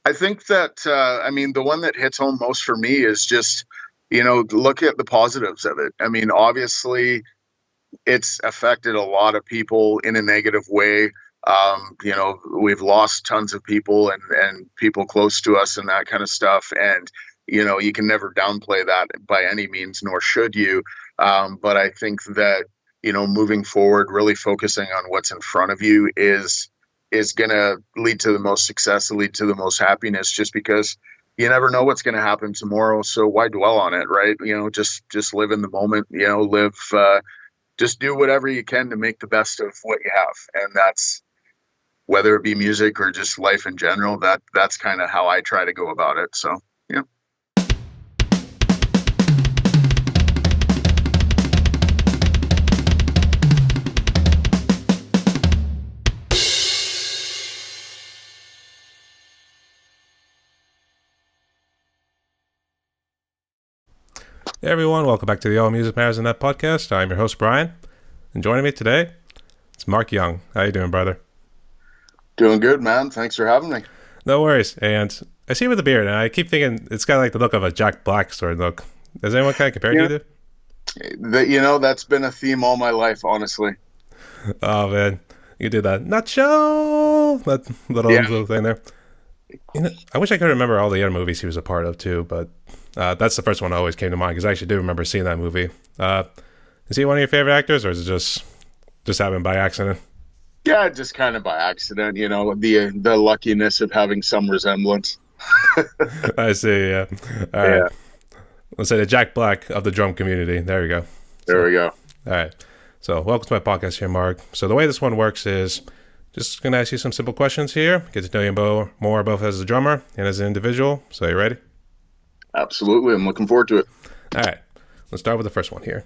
I think that, the one that hits home most for me is just, look at the positives of it. I mean, obviously, it's affected a lot of people in a negative way. We've lost tons of people and people close to us and that kind of stuff. And, you can never downplay that by any means, nor should you. But I think that, moving forward, really focusing on what's in front of you is going to lead to the most success, lead to the most happiness, just because you never know what's going to happen tomorrow. So why dwell on it, right? Just live in the moment, just do whatever you can to make the best of what you have. And that's whether it be music or just life in general, that's kind of how I try to go about it. So, yeah. Hey everyone, welcome back to the All Music Matters in That podcast. I'm your host, Brian. And joining me today, it's Marc Young. How you doing, brother? Doing good, man. Thanks for having me. No worries. And I see you with the beard, and I keep thinking it's kind of like the look of a Jack Black sort of look. Does anyone kind of compare you to? That's been a theme all my life, honestly. Oh, man. You did that nacho, that little thing there. I wish I could remember all the other movies he was a part of, too, but that's the first one that always came to mind, because I actually do remember seeing that movie. Is he one of your favorite actors, or is it just happened by accident? Yeah, just kind of by accident, the luckiness of having some resemblance. I see, yeah. All right. Let's say the Jack Black of the drum community. There we go. There we go. All right. So welcome to my podcast here, Marc. So the way this one works is just going to ask you some simple questions here, get to know you more both as a drummer and as an individual. So you ready? Absolutely. I'm looking forward to it. All right. Let's start with the first one here.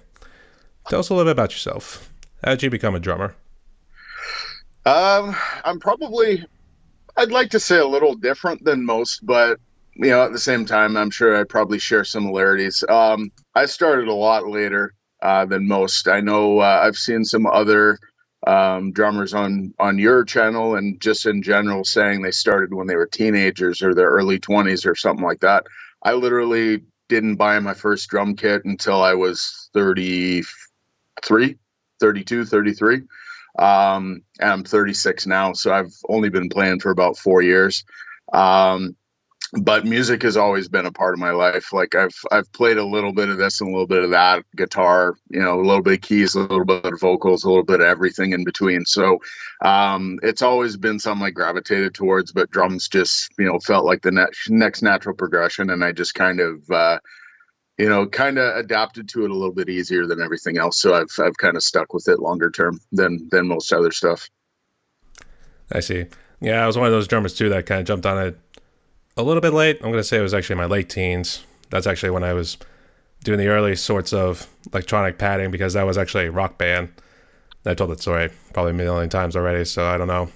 Tell us a little bit about yourself. How did you become a drummer? I'd like to say a little different than most, but, at the same time, I'm sure I probably share similarities. I started a lot later than most. I know I've seen some other drummers on your channel and just in general saying they started when they were teenagers or their early 20s or something like that. I literally didn't buy my first drum kit until I was 33, 32, 33. And I'm 36 now, so I've only been playing for about 4 years. But music has always been a part of my life. Like I've played a little bit of this and a little bit of that, guitar, a little bit of keys, a little bit of vocals, a little bit of everything in between. So it's always been something I gravitated towards, but drums just, felt like the next natural progression. And I just kind of adapted to it a little bit easier than everything else. So I've kind of stuck with it longer term than most other stuff. I see. Yeah, I was one of those drummers too that kind of jumped on it a little bit late. I'm going to say it was actually my late teens. That's actually when I was doing the early sorts of electronic padding, because that was actually a rock band. I told that story probably a million times already, so I don't know.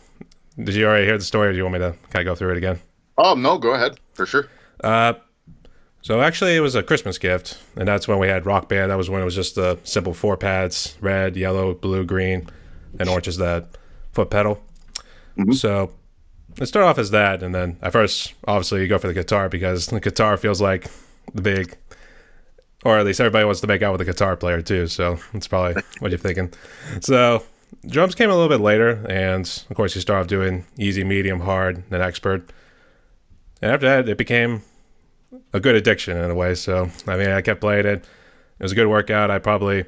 Did you already hear the story, or do you want me to kind of go through it again? Oh, no, go ahead, for sure. So actually it was a Christmas gift, and that's when we had Rock Band. That was when it was just the simple 4 pads, red, yellow, blue, green, and orange is that foot pedal. Mm-hmm. So let's start off as that, and then at first, obviously, you go for the guitar, because the guitar feels like the big, or at least everybody wants to make out with a guitar player too, so that's probably what you're thinking. So drums came a little bit later, and of course you start off doing easy, medium, hard, and expert. And after that, it became a good addiction in a way. So, I kept playing it. It was a good workout. I probably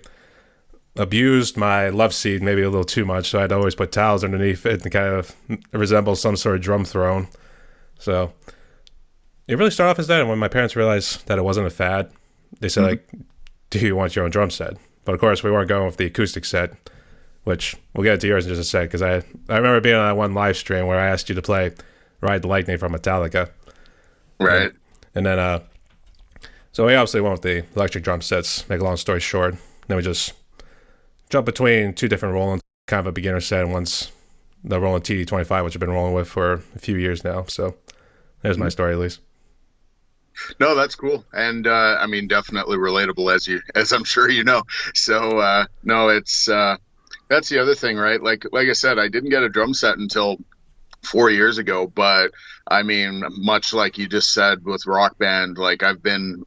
abused my love seat maybe a little too much, so I'd always put towels underneath it and kind of resemble some sort of drum throne. So it really started off as that, and when my parents realized that it wasn't a fad, they said, like, do you want your own drum set? But of course, we weren't going with the acoustic set, which we'll get to yours in just a sec, because I remember being on that one live stream where I asked you to play Ride the Lightning from Metallica. Right. And then, so we obviously went with the electric drum sets, make a long story short. Then we just jumped between 2 different Roland, kind of a beginner set, and one's the Roland TD25, which I've been rolling with for a few years now. So there's my story, at least. No, that's cool. And, definitely relatable, as I'm sure you know. So, no, it's, that's the other thing, right? Like I said, I didn't get a drum set until 4 years ago. But I mean, much like you just said with Rock Band, like I've been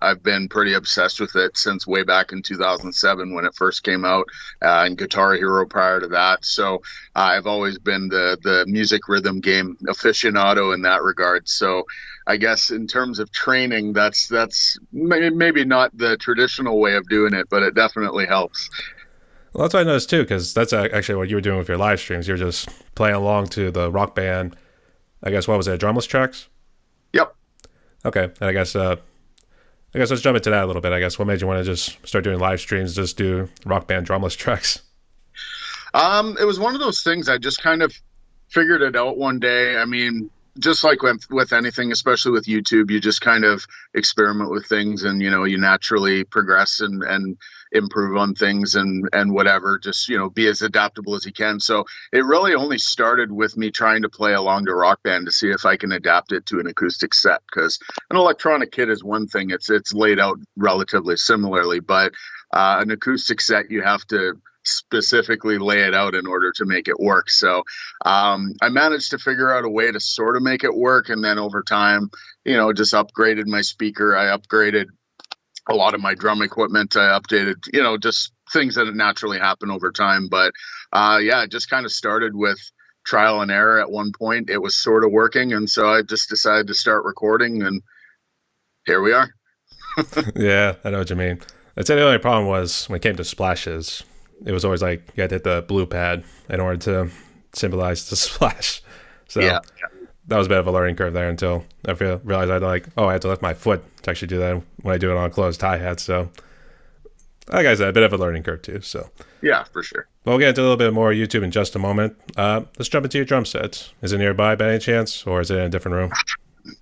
pretty obsessed with it since way back in 2007 when it first came out, and Guitar Hero prior to that. So I've always been the music rhythm game aficionado in that regard. So I guess in terms of training, that's maybe not the traditional way of doing it, but it definitely helps. Well, that's what I noticed too, because that's actually what you were doing with your live streams. You're just playing along to the Rock Band. I guess what was it, drumless tracks? Yep. Okay, and I guess let's jump into that a little bit. I guess what made you want to just start doing live streams, just do Rock Band drumless tracks? It was one of those things I just kind of figured it out one day. I mean, just like with anything, especially with YouTube, you just kind of experiment with things, and you naturally progress and improve on things, and whatever. Just be as adaptable as you can. So it really only started with me trying to play along to Rock Band to see if I can adapt it to an acoustic set, because an electronic kit is one thing; it's laid out relatively similarly, but an acoustic set, you have to specifically lay it out in order to make it work. So I managed to figure out a way to sort of make it work. And then over time, just upgraded my speaker. I upgraded a lot of my drum equipment. I updated, just things that naturally happen over time. But yeah, it just kind of started with trial and error. At one point, it was sort of working. And so I just decided to start recording, and here we are. Yeah, I know what you mean. I'd say the only problem was when it came to splashes, it was always like you had to hit the blue pad in order to symbolize the splash. So Yeah. that was a bit of a learning curve there until I realized I had to lift my foot to actually do that when I do it on a closed hi-hat. So like I said, a bit of a learning curve too. So Yeah, for sure. we'll get into a little bit more YouTube in just a moment. Let's jump into your drum set. Is it nearby by any chance, or is it in a different room?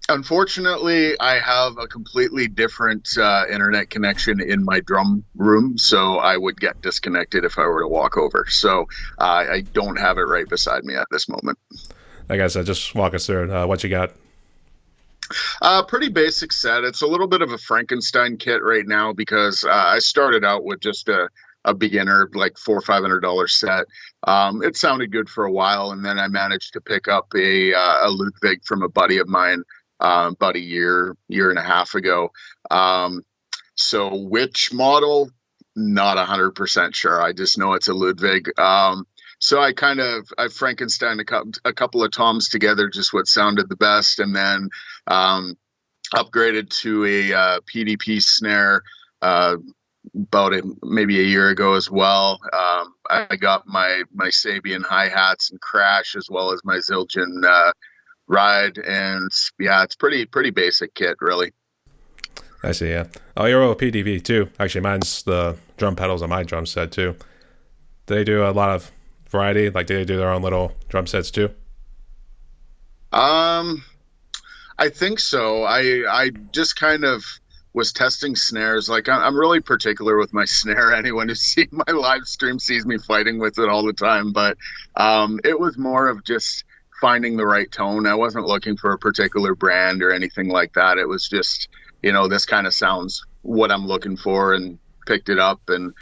Unfortunately, I have a completely different internet connection in my drum room, so I would get disconnected if I were to walk over. So I don't have it right beside me at this moment. Like I said, just walk us through what you got. Pretty basic set. It's a little bit of a Frankenstein kit right now because I started out with just a beginner, like $400 or $500 set. It sounded good for a while, and then I managed to pick up a Ludwig from a buddy of mine about a year and a half ago. So which model? Not 100% sure. I just know it's a Ludwig. So I Frankenstein a couple of toms together, just what sounded the best, and then upgraded to a PDP snare maybe a year ago as well. I got my Sabian hi-hats and crash, as well as my Zildjian ride, and yeah, it's pretty basic kit, really. I see, yeah. Oh, you're a PDP too. Actually, mine's the drum pedals on my drum set too. Do they do a lot of variety? Like, do they do their own little drum sets too? I think so. I just kind of was testing snares. Like I'm really particular with my snare. Anyone who's seen my live stream sees me fighting with it all the time. But it was more of just finding the right tone. I wasn't looking for a particular brand or anything like that. It was just, this kind of sounds what I'm looking for, and picked it up and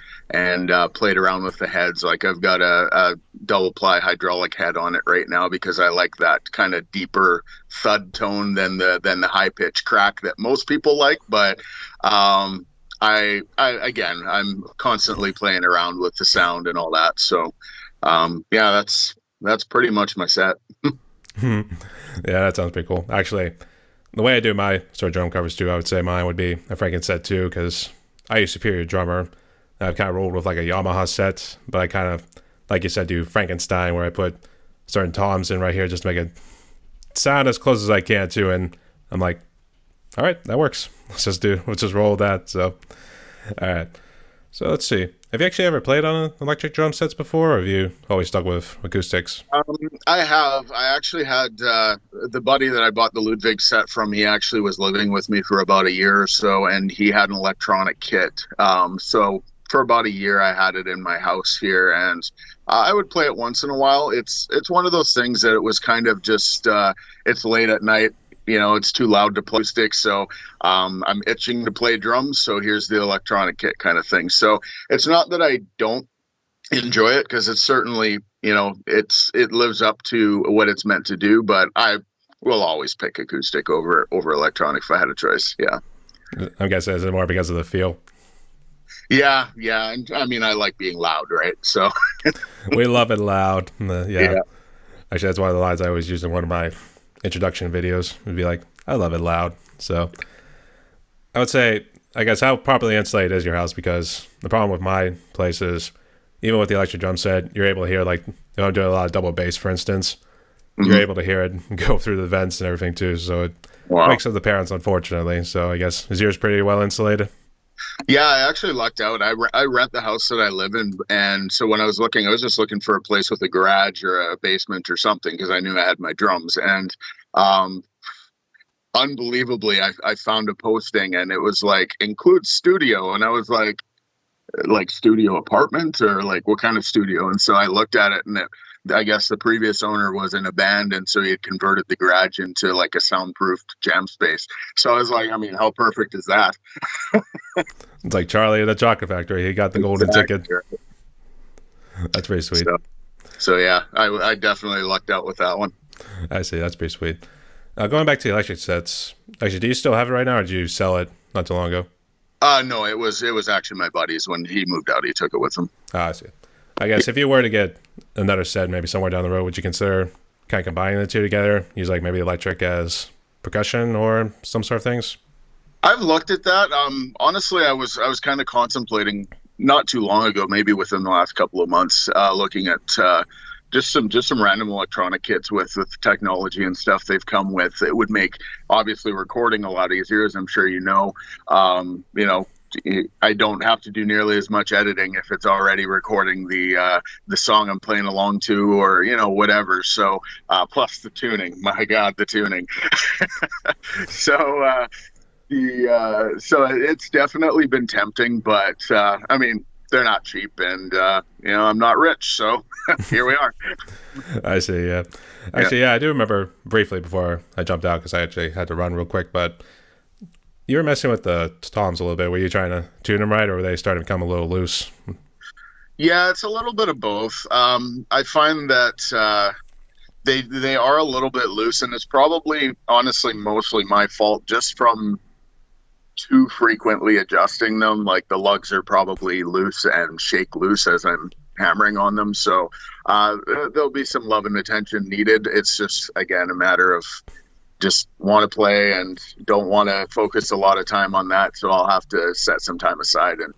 played around with the heads. Like I've got a double ply hydraulic head on it right now because I like that kind of deeper thud tone than the high pitch crack that most people like. But I'm constantly playing around with the sound and all that. So yeah, that's pretty much my set. Yeah, that sounds pretty cool. Actually, the way I do my sort of drum covers too, I would say mine would be a Franken set too, because I use Superior Drummer. I've kind of rolled with like a Yamaha set, but I kind of, like you said, do Frankenstein, where I put certain toms in right here just to make it sound as close as I can to. And I'm like, all right, that works. Let's just roll with that. So, all right. So let's see. Have you actually ever played on electric drum sets before, or have you always stuck with acoustics? I have. I actually had the buddy that I bought the Ludwig set from. He actually was living with me for about a year or so, and he had an electronic kit. So for about a year, I had it in my house here, and I would play it once in a while. It's one of those things that it was kind of just it's late at night. It's too loud to play sticks, so I'm itching to play drums, so here's the electronic kit kind of thing. So it's not that I don't enjoy it because it's certainly, it lives up to what it's meant to do. But I will always pick acoustic over electronic if I had a choice. Yeah. I'm guessing is it more because of the feel? Yeah, yeah. And I mean, I like being loud, right? So We love it loud. Yeah. yeah. Actually, that's one of the lines I always use in one of my introduction videos. Would be like, I love it loud. So I would say, I guess, how properly insulated is your house? Because the problem with my place is, even with the electric drum set, you're able to hear, like, I'm doing a lot of double bass, for instance. You're Hmm. able to hear it go through the vents and everything, too. So it Wow. wakes up the parents, unfortunately. So I guess, is yours pretty well insulated? Yeah, I actually lucked out. I rent the house that I live in, and so when I was looking, I was just looking for a place with a garage or a basement or something because I knew I had my drums. And um, unbelievably, I found a posting, and it was like includes studio, and I was like studio apartment or like what kind of studio? And so I looked at it, and I guess the previous owner was in a band, and so he had converted the garage into like a soundproofed jam space. So I was like, I mean, how perfect is that? It's like Charlie at the Chocolate Factory. He got the golden ticket. Exactly. That's pretty sweet. So, so yeah, I definitely lucked out with that one. I see. That's pretty sweet. Going back to the electric sets. Actually, do you still have it right now, or did you sell it not too long ago? No, it was actually my buddy's when he moved out. He took it with him. Ah, I see. I guess if you were to get another set, maybe somewhere down the road, would you consider kind of combining the two together? Use like maybe electric as percussion or some sort of things? I've looked at that. Honestly, I was kind of contemplating not too long ago, maybe within the last couple of months, looking at just some random electronic kits with technology and stuff they've come with. It would make obviously recording a lot easier, as I'm sure you know. I don't have to do nearly as much editing if it's already recording the song I'm playing along to, or whatever. So plus the tuning, my God, the tuning. So so it's definitely been tempting, but I mean they're not cheap, and I'm not rich, so here we are. I see. Yeah. Yeah. Actually, yeah, I do remember briefly before I jumped out because I actually had to run real quick. But you were messing with the toms a little bit. Were you trying to tune them right, or were they starting to become a little loose? Yeah, it's a little bit of both. I find that they are a little bit loose, and it's probably honestly mostly my fault just from too frequently adjusting them. Like the lugs are probably loose and shake loose as I'm hammering on them. So there'll be some love and attention needed. It's just again a matter of just want to play and don't want to focus a lot of time on that. So I'll have to set some time aside and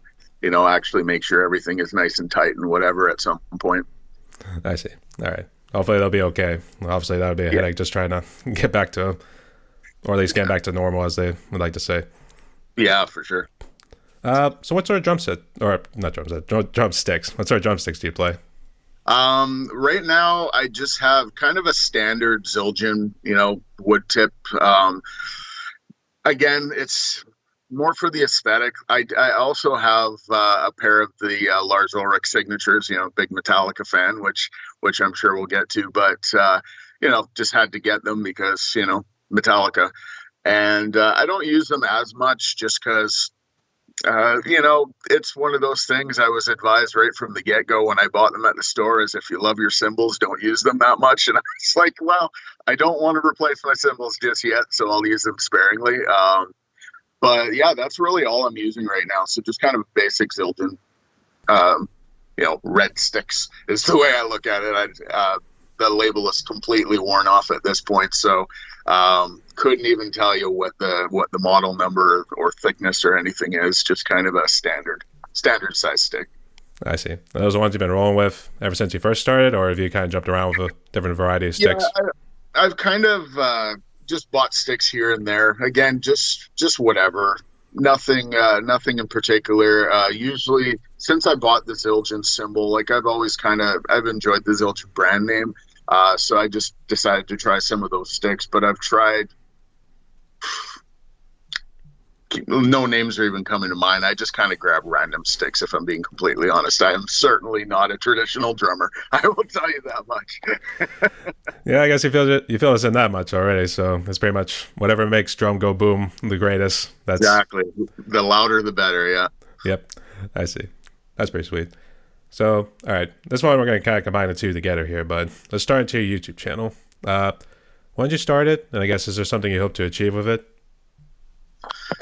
actually make sure everything is nice and tight and whatever at some point. I see. All right. Hopefully they'll be okay. Obviously that would be a Yeah, headache just trying to get back to, or at least get back to normal, as they would like to say. yeah, for sure. So what sort of drum set, or not drum set, drumsticks? What sort of drumsticks do you play? Right now I just have kind of a standard Zildjian, wood tip. Again, it's more for the aesthetic. I also have a pair of the Lars Ulrich signatures. Big Metallica fan, which I'm sure we'll get to, but just had to get them because Metallica, and I don't use them as much just because it's one of those things I was advised right from the get go when I bought them at the store is if you love your cymbals, don't use them that much. And I was like, well, I don't want to replace my cymbals just yet, so I'll use them sparingly. But yeah, that's really all I'm using right now. So just kind of basic Zildjian, um, red sticks is the way I look at it. The label is completely worn off at this point, so couldn't even tell you what the model number or thickness or anything is. Just kind of a standard size stick. I see. Are those the ones you've been rolling with ever since you first started, or have you kind of jumped around with a different variety of Yeah, sticks? I've kind of just bought sticks here and there. Again, just whatever. Nothing in particular. Usually, since I bought the Zildjian symbol, like I've enjoyed the Zildjian brand name. So I just decided to try some of those sticks. But I've tried. No names are even coming to mind. I just kind of grab random sticks, if I'm being completely honest. I am certainly not a traditional drummer. I will tell you that much. Yeah, I guess you feel us in that much already. So it's pretty much whatever makes drum go boom the greatest. That's Exactly. The louder, the better. Yeah. Yep. I see. That's pretty sweet. So, all right, this one we're going to kind of combine the two together here, but let's start into your YouTube channel. When did you start it? And I guess, is there something you hope to achieve with it?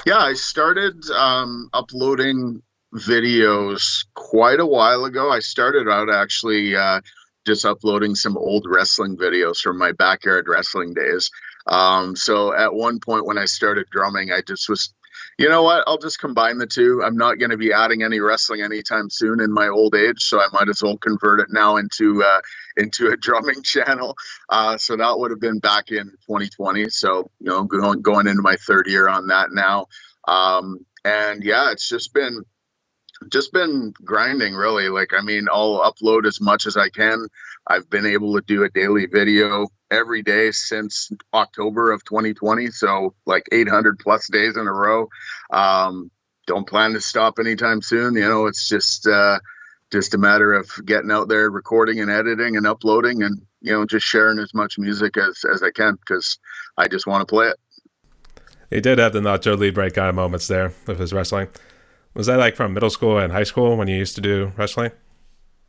Yeah, I started uploading videos quite a while ago. I started out actually just uploading some old wrestling videos from my backyard wrestling days. So at one point when I started drumming, I just was, you know what? I'll just combine the two. I'm not going to be adding any wrestling anytime soon in my old age, so I might as well convert it now into a drumming channel. So that would have been back in 2020. So going into my third year on that now. And yeah, it's just been grinding really. Like, I mean, I'll upload as much as I can. I've been able to do a daily video every day since October of 2020, so like 800 plus days in a row. Don't plan to stop anytime soon. It's just a matter of getting out there, recording and editing and uploading, and just sharing as much music as I can, because I just want to play it. He did have the Nacho Libre kind of moments there with his wrestling. Was that like from middle school and high school when you used to do wrestling?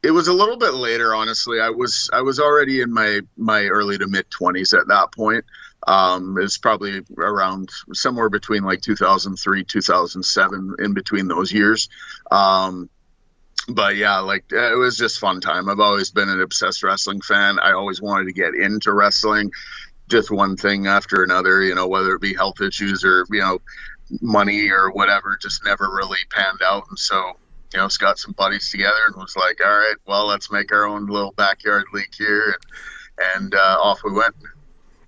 It was a little bit later, honestly. I was already in my early to mid 20s at that point. It was probably around somewhere between like 2003, 2007, in between those years. But yeah, like it was just fun time. I've always been an obsessed wrestling fan. I always wanted to get into wrestling. Just one thing after another, whether it be health issues or money or whatever, just never really panned out. And so it's got some buddies together and was like, all right, well, let's make our own little backyard league here. And off we went.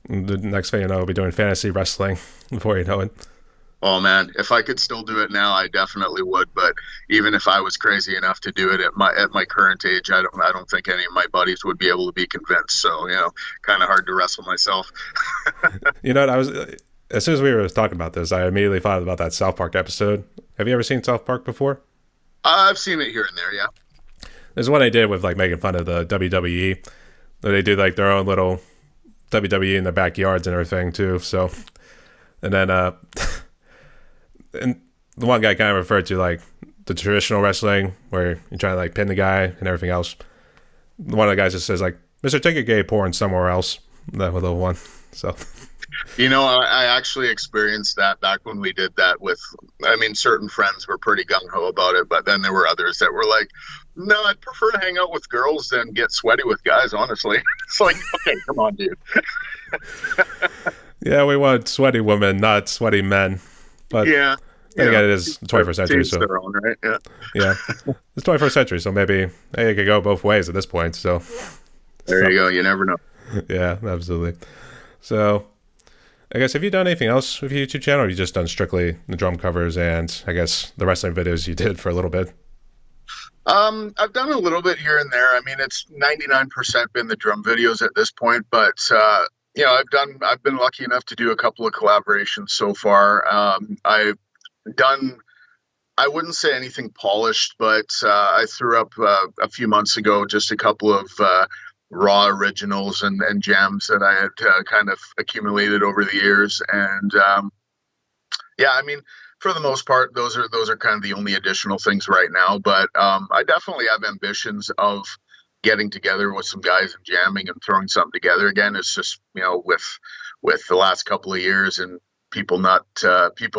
The next thing you know, we'll be doing fantasy wrestling before you know it. Oh man, if I could still do it now, I definitely would. But even if I was crazy enough to do it at my current age, I don't think any of my buddies would be able to be convinced. So kind of hard to wrestle myself. You know what? As soon as we were talking about this, I immediately thought about that South Park episode. Have you ever seen South Park before? I've seen it here and there, yeah. There's one they did with like making fun of the WWE. They do like their own little WWE in their backyards and everything too. So, and then and the one guy kind of referred to like the traditional wrestling where you're trying to like pin the guy and everything else. One of the guys just says like, "Mister, take your gay porn somewhere else." That little one. So. I actually experienced that back when we did that certain friends were pretty gung-ho about it, but then there were others that were like, no, I'd prefer to hang out with girls than get sweaty with guys, honestly. It's like, okay, come on, dude. Yeah, we want sweaty women, not sweaty men. But yeah. Then again, it is the 21st century, so their own, right? Yeah, it's 21st century, so maybe it could go both ways at this point. So there you go. You never know. Yeah, absolutely. So I guess, have you done anything else with your YouTube channel, or have you just done strictly the drum covers and I guess the wrestling videos you did for a little bit? I've done a little bit here and there. I mean, it's 99% been the drum videos at this point, but I've been lucky enough to do a couple of collaborations so far. I've done, I wouldn't say anything polished, but I threw up a few months ago just a couple of raw originals and jams that I had kind of accumulated over the years. And yeah, I mean, for the most part, those are kind of the only additional things right now. But I definitely have ambitions of getting together with some guys and jamming and throwing something together again. It's just with the last couple of years and people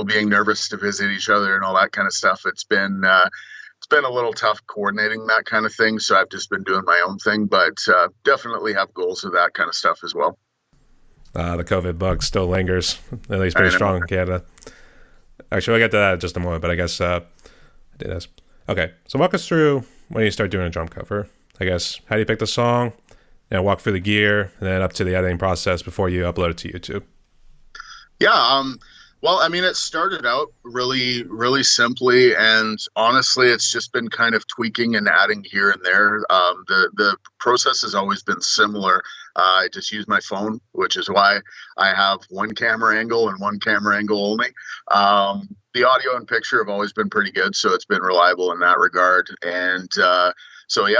being nervous to visit each other and all that kind of stuff. It's been a little tough coordinating that kind of thing. So I've just been doing my own thing, but definitely have goals of that kind of stuff as well. The COVID bug still lingers, at least pretty strong in Canada. Actually, we'll get to that in just a moment, but I guess I did ask. Okay, so walk us through when you start doing a drum cover. I guess, how do you pick the song? Walk through the gear, and then up to the editing process before you upload it to YouTube. Yeah, well, I mean, it started out really, really simply, and honestly, it's just been kind of tweaking and adding here and there. The process has always been similar. I just use my phone, which is why I have one camera angle and one camera angle only. The audio and picture have always been pretty good, so it's been reliable in that regard. And so yeah,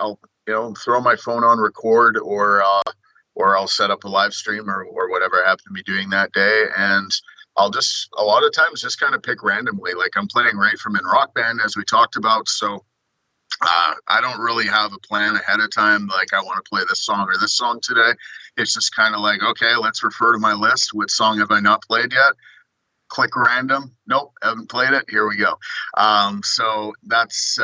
I'll throw my phone on record, or I'll set up a live stream or whatever I happen to be doing that day, and I'll just a lot of times just kind of pick randomly. Like, I'm playing right from in Rock Band, as we talked about, so I don't really have a plan ahead of time. Like, I want to play this song or this song today. It's just kind of like, okay, let's refer to my list. What song have I not played yet? Click random. Nope, haven't played it. Here we go. So that's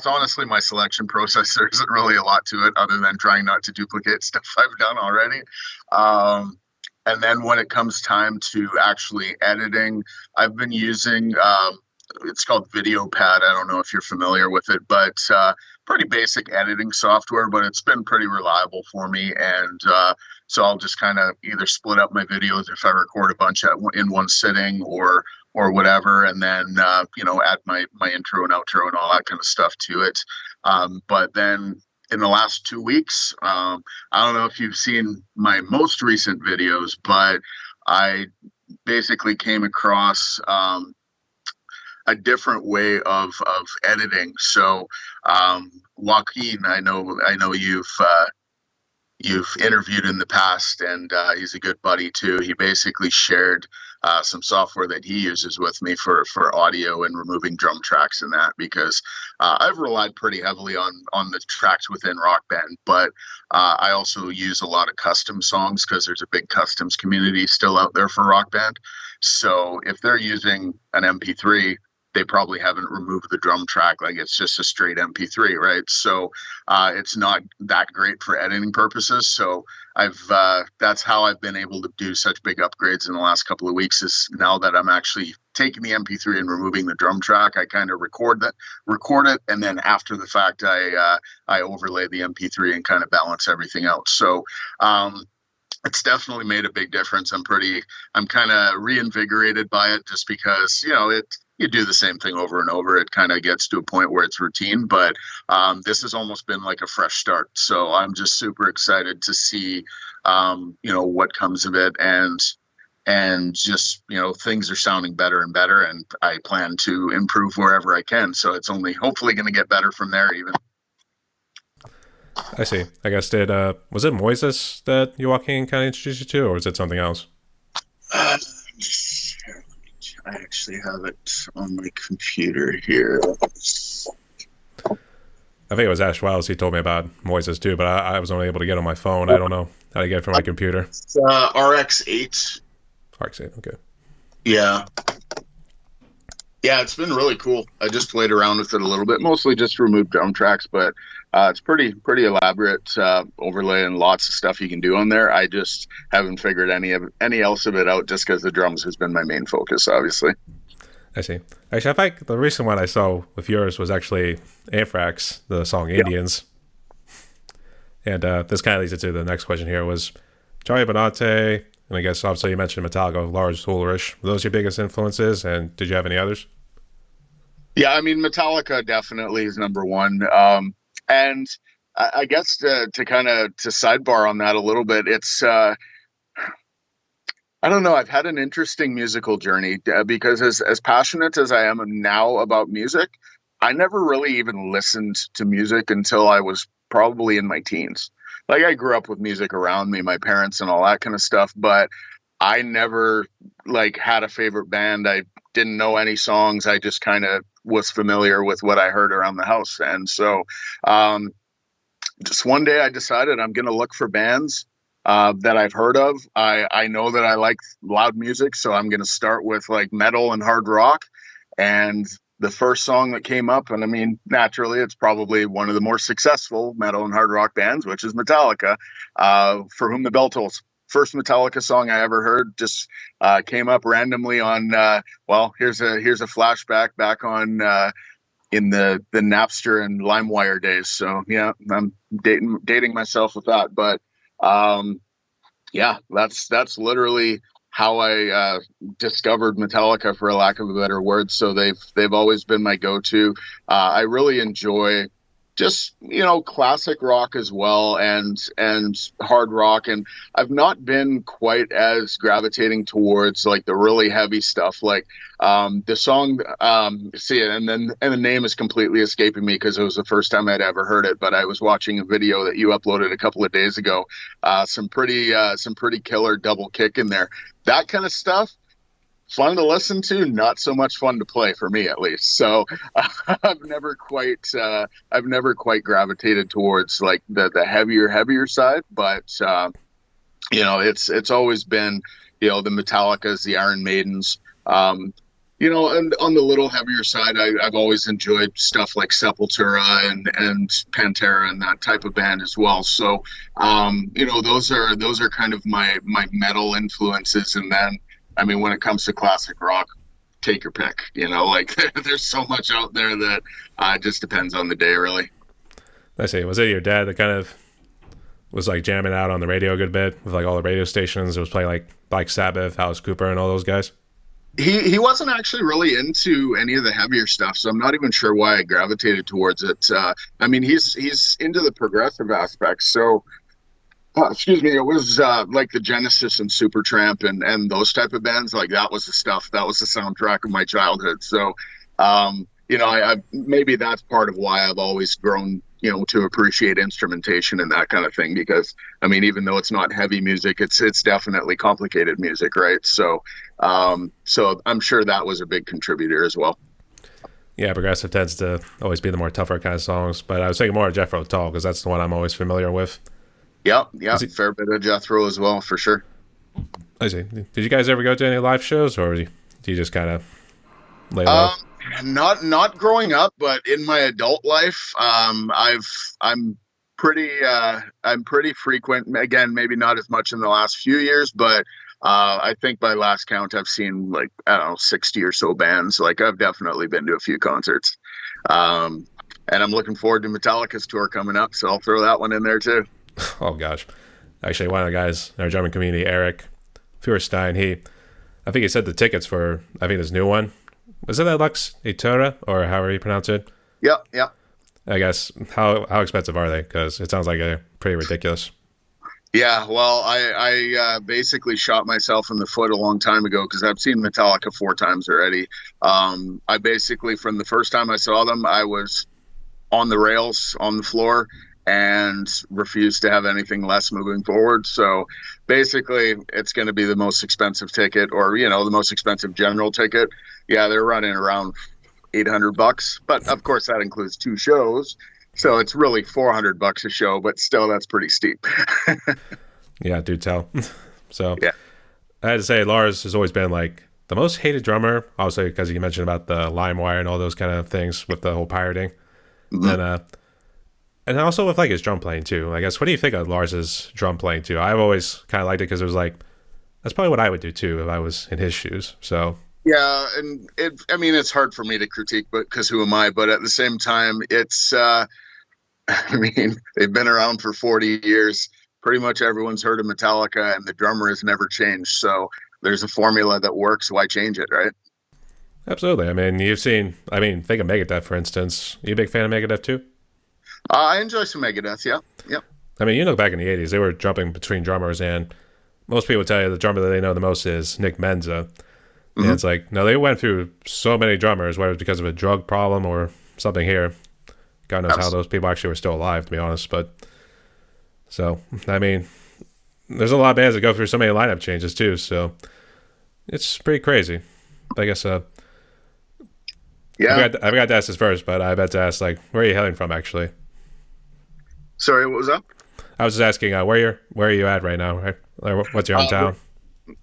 honestly my selection process. There isn't really a lot to it other than trying not to duplicate stuff I've done already. And then when it comes time to actually editing, I've been using it's called VideoPad. I don't know if you're familiar with it, but pretty basic editing software, but it's been pretty reliable for me. And so I'll just kind of either split up my videos if I record a bunch in one sitting or whatever, and then add my intro and outro and all that kind of stuff to it. But then in the last 2 weeks, I don't know if you've seen my most recent videos, but I basically came across a different way of editing. So Joaquin, I know you've interviewed in the past, and he's a good buddy too. He basically shared some software that he uses with me for audio and removing drum tracks and that, because I've relied pretty heavily on the tracks within Rock Band, but I also use a lot of custom songs because there's a big customs community still out there for Rock Band. So if they're using an MP3, they probably haven't removed the drum track. Like, it's just a straight MP3, right? So it's not that great for editing purposes. So that's how I've been able to do such big upgrades in the last couple of weeks, is now that I'm actually taking the MP3 and removing the drum track, I kind of record it, and then after the fact, I overlay the MP3 and kind of balance everything out. So it's definitely made a big difference. I'm kind of reinvigorated by it, just because, you do the same thing over and over. It kind of gets to a point where it's routine, but this has almost been like a fresh start. So I'm just super excited to see, what comes of it, and just, things are sounding better and better, and I plan to improve wherever I can. So it's only hopefully going to get better from there even. I see. I guess was it Moises that Joaquin kind of introduced you to, or was it something else? I actually have it on my computer here. I think it was Ash Wells. He told me about Moises too, but I was only able to get on my phone. I don't know how to get it from my computer. It's, RX8. RX8, okay. Yeah. Yeah, it's been really cool. I just played around with it a little bit, mostly just removed drum tracks, but it's pretty elaborate overlay and lots of stuff you can do on there. I just haven't figured any else of it out, just because the drums has been my main focus, obviously. I see. Actually, I think the recent one I saw with yours was actually Anthrax, the song Indians. Yeah. And this kind of leads into the next question here, was Charlie Benante, and I guess obviously you mentioned Metallica, Lars Ulrich. Were those your biggest influences, and did you have any others? Yeah, I mean, Metallica definitely is number one. And I guess to sidebar on that a little bit, it's I don't know. I've had an interesting musical journey, because as passionate as I am now about music, I never really even listened to music until I was probably in my teens. Like, I grew up with music around me, my parents and all that kind of stuff, but I never had a favorite band. I didn't know any songs. I just kind of was familiar with what I heard around the house. And so just one day I decided I'm going to look for bands that I've heard of. I know that I like loud music, so I'm going to start with metal and hard rock. And the first song that came up, and I mean, naturally, it's probably one of the more successful metal and hard rock bands, which is Metallica, For Whom the Bell Tolls. First Metallica song I ever heard just came up randomly on. Here's a flashback back on in the Napster and LimeWire days. So yeah, I'm dating myself with that, but yeah, that's literally how I discovered Metallica, for a lack of a better word. So they've always been my go-to. I really enjoy just, classic rock as well, and hard rock. And I've not been quite as gravitating towards the really heavy stuff, the song, and the name is completely escaping me because it was the first time I'd ever heard it, but I was watching a video that you uploaded a couple of days ago. Some pretty killer double kick in there. That kind of stuff, Fun to listen to, not so much fun to play for me at least. So I've never quite gravitated towards like the heavier side, but it's always been, the Metallicas, the Iron Maidens. And on the little heavier side, I've always enjoyed stuff like Sepultura and Pantera and that type of band as well. So, those are kind of my metal influences. And then, I mean, when it comes to classic rock, take your pick. Like there's so much out there that it just depends on the day, really. I see. Was it your dad that kind of was like jamming out on the radio a good bit with like all the radio stations? It was playing like Black Sabbath, Alice Cooper, and all those guys. He wasn't actually really into any of the heavier stuff, so I'm not even sure why I gravitated towards it. I mean, he's into the progressive aspects, so excuse me, it was like the Genesis and Supertramp and those type of bands. Like that was the stuff, that was the soundtrack of my childhood. So, I maybe that's part of why I've always grown, to appreciate instrumentation and that kind of thing. Because I mean, even though it's not heavy music, it's definitely complicated music, right? So, so I'm sure that was a big contributor as well. Yeah, progressive tends to always be the more tougher kind of songs. But I was thinking more of Jethro Tull because that's the one I'm always familiar with. Yeah, fair bit of Jethro as well, for sure. I see. Did you guys ever go to any live shows, or do you just kind of lay low? Not growing up, but in my adult life, I'm pretty frequent. Again, maybe not as much in the last few years, but I think by last count, I've seen like, I don't know, 60 or so bands. Like I've definitely been to a few concerts, and I'm looking forward to Metallica's tour coming up, so I'll throw that one in there too. Oh gosh, actually, one of the guys in our German community, Eric Feuerstein, I think he said the tickets for, I think this new one, was it that Lux Etura, or however you pronounce it? Yep. I guess, how expensive are they? Because it sounds like a pretty ridiculous. Yeah, well, I basically shot myself in the foot a long time ago because I've seen Metallica 4 times already. I basically, from the first time I saw them, I was on the rails, on the floor, and refused to have anything less moving forward. So basically, it's going to be the most expensive ticket, or the most expensive general ticket. Yeah, they're running around $800, but of course that includes 2 shows, so it's really $400 a show. But still, that's pretty steep. Yeah, do tell. So yeah, I had to say, Lars has always been like the most hated drummer, obviously because you mentioned about the LimeWire and all those kind of things with the whole pirating. Mm-hmm. And also with like his drum playing too. I guess, what do you think of Lars's drum playing too? I've always kind of liked it because it was like, that's probably what I would do too if I was in his shoes. So yeah, and it's hard for me to critique, but because who am I? But at the same time, it's they've been around for 40 years. Pretty much everyone's heard of Metallica, and the drummer has never changed. So there's a formula that works. Why change it, right? Absolutely. I mean, think of Megadeth, for instance. Are you a big fan of Megadeth too? I enjoy some Megadeth, yeah. I mean, you look back in the 80s, they were jumping between drummers, and most people tell you the drummer that they know the most is Nick Menza. Mm-hmm. And it's like, no, they went through so many drummers, whether it's because of a drug problem or something here. God knows how those people actually were still alive, to be honest. But so, I mean, there's a lot of bands that go through so many lineup changes too, so it's pretty crazy. I guess, yeah. I forgot to ask this first, but I bet to ask, like, where are you hailing from, actually? Sorry, what was that? I was just asking, where are you at right now? Right? What's your hometown?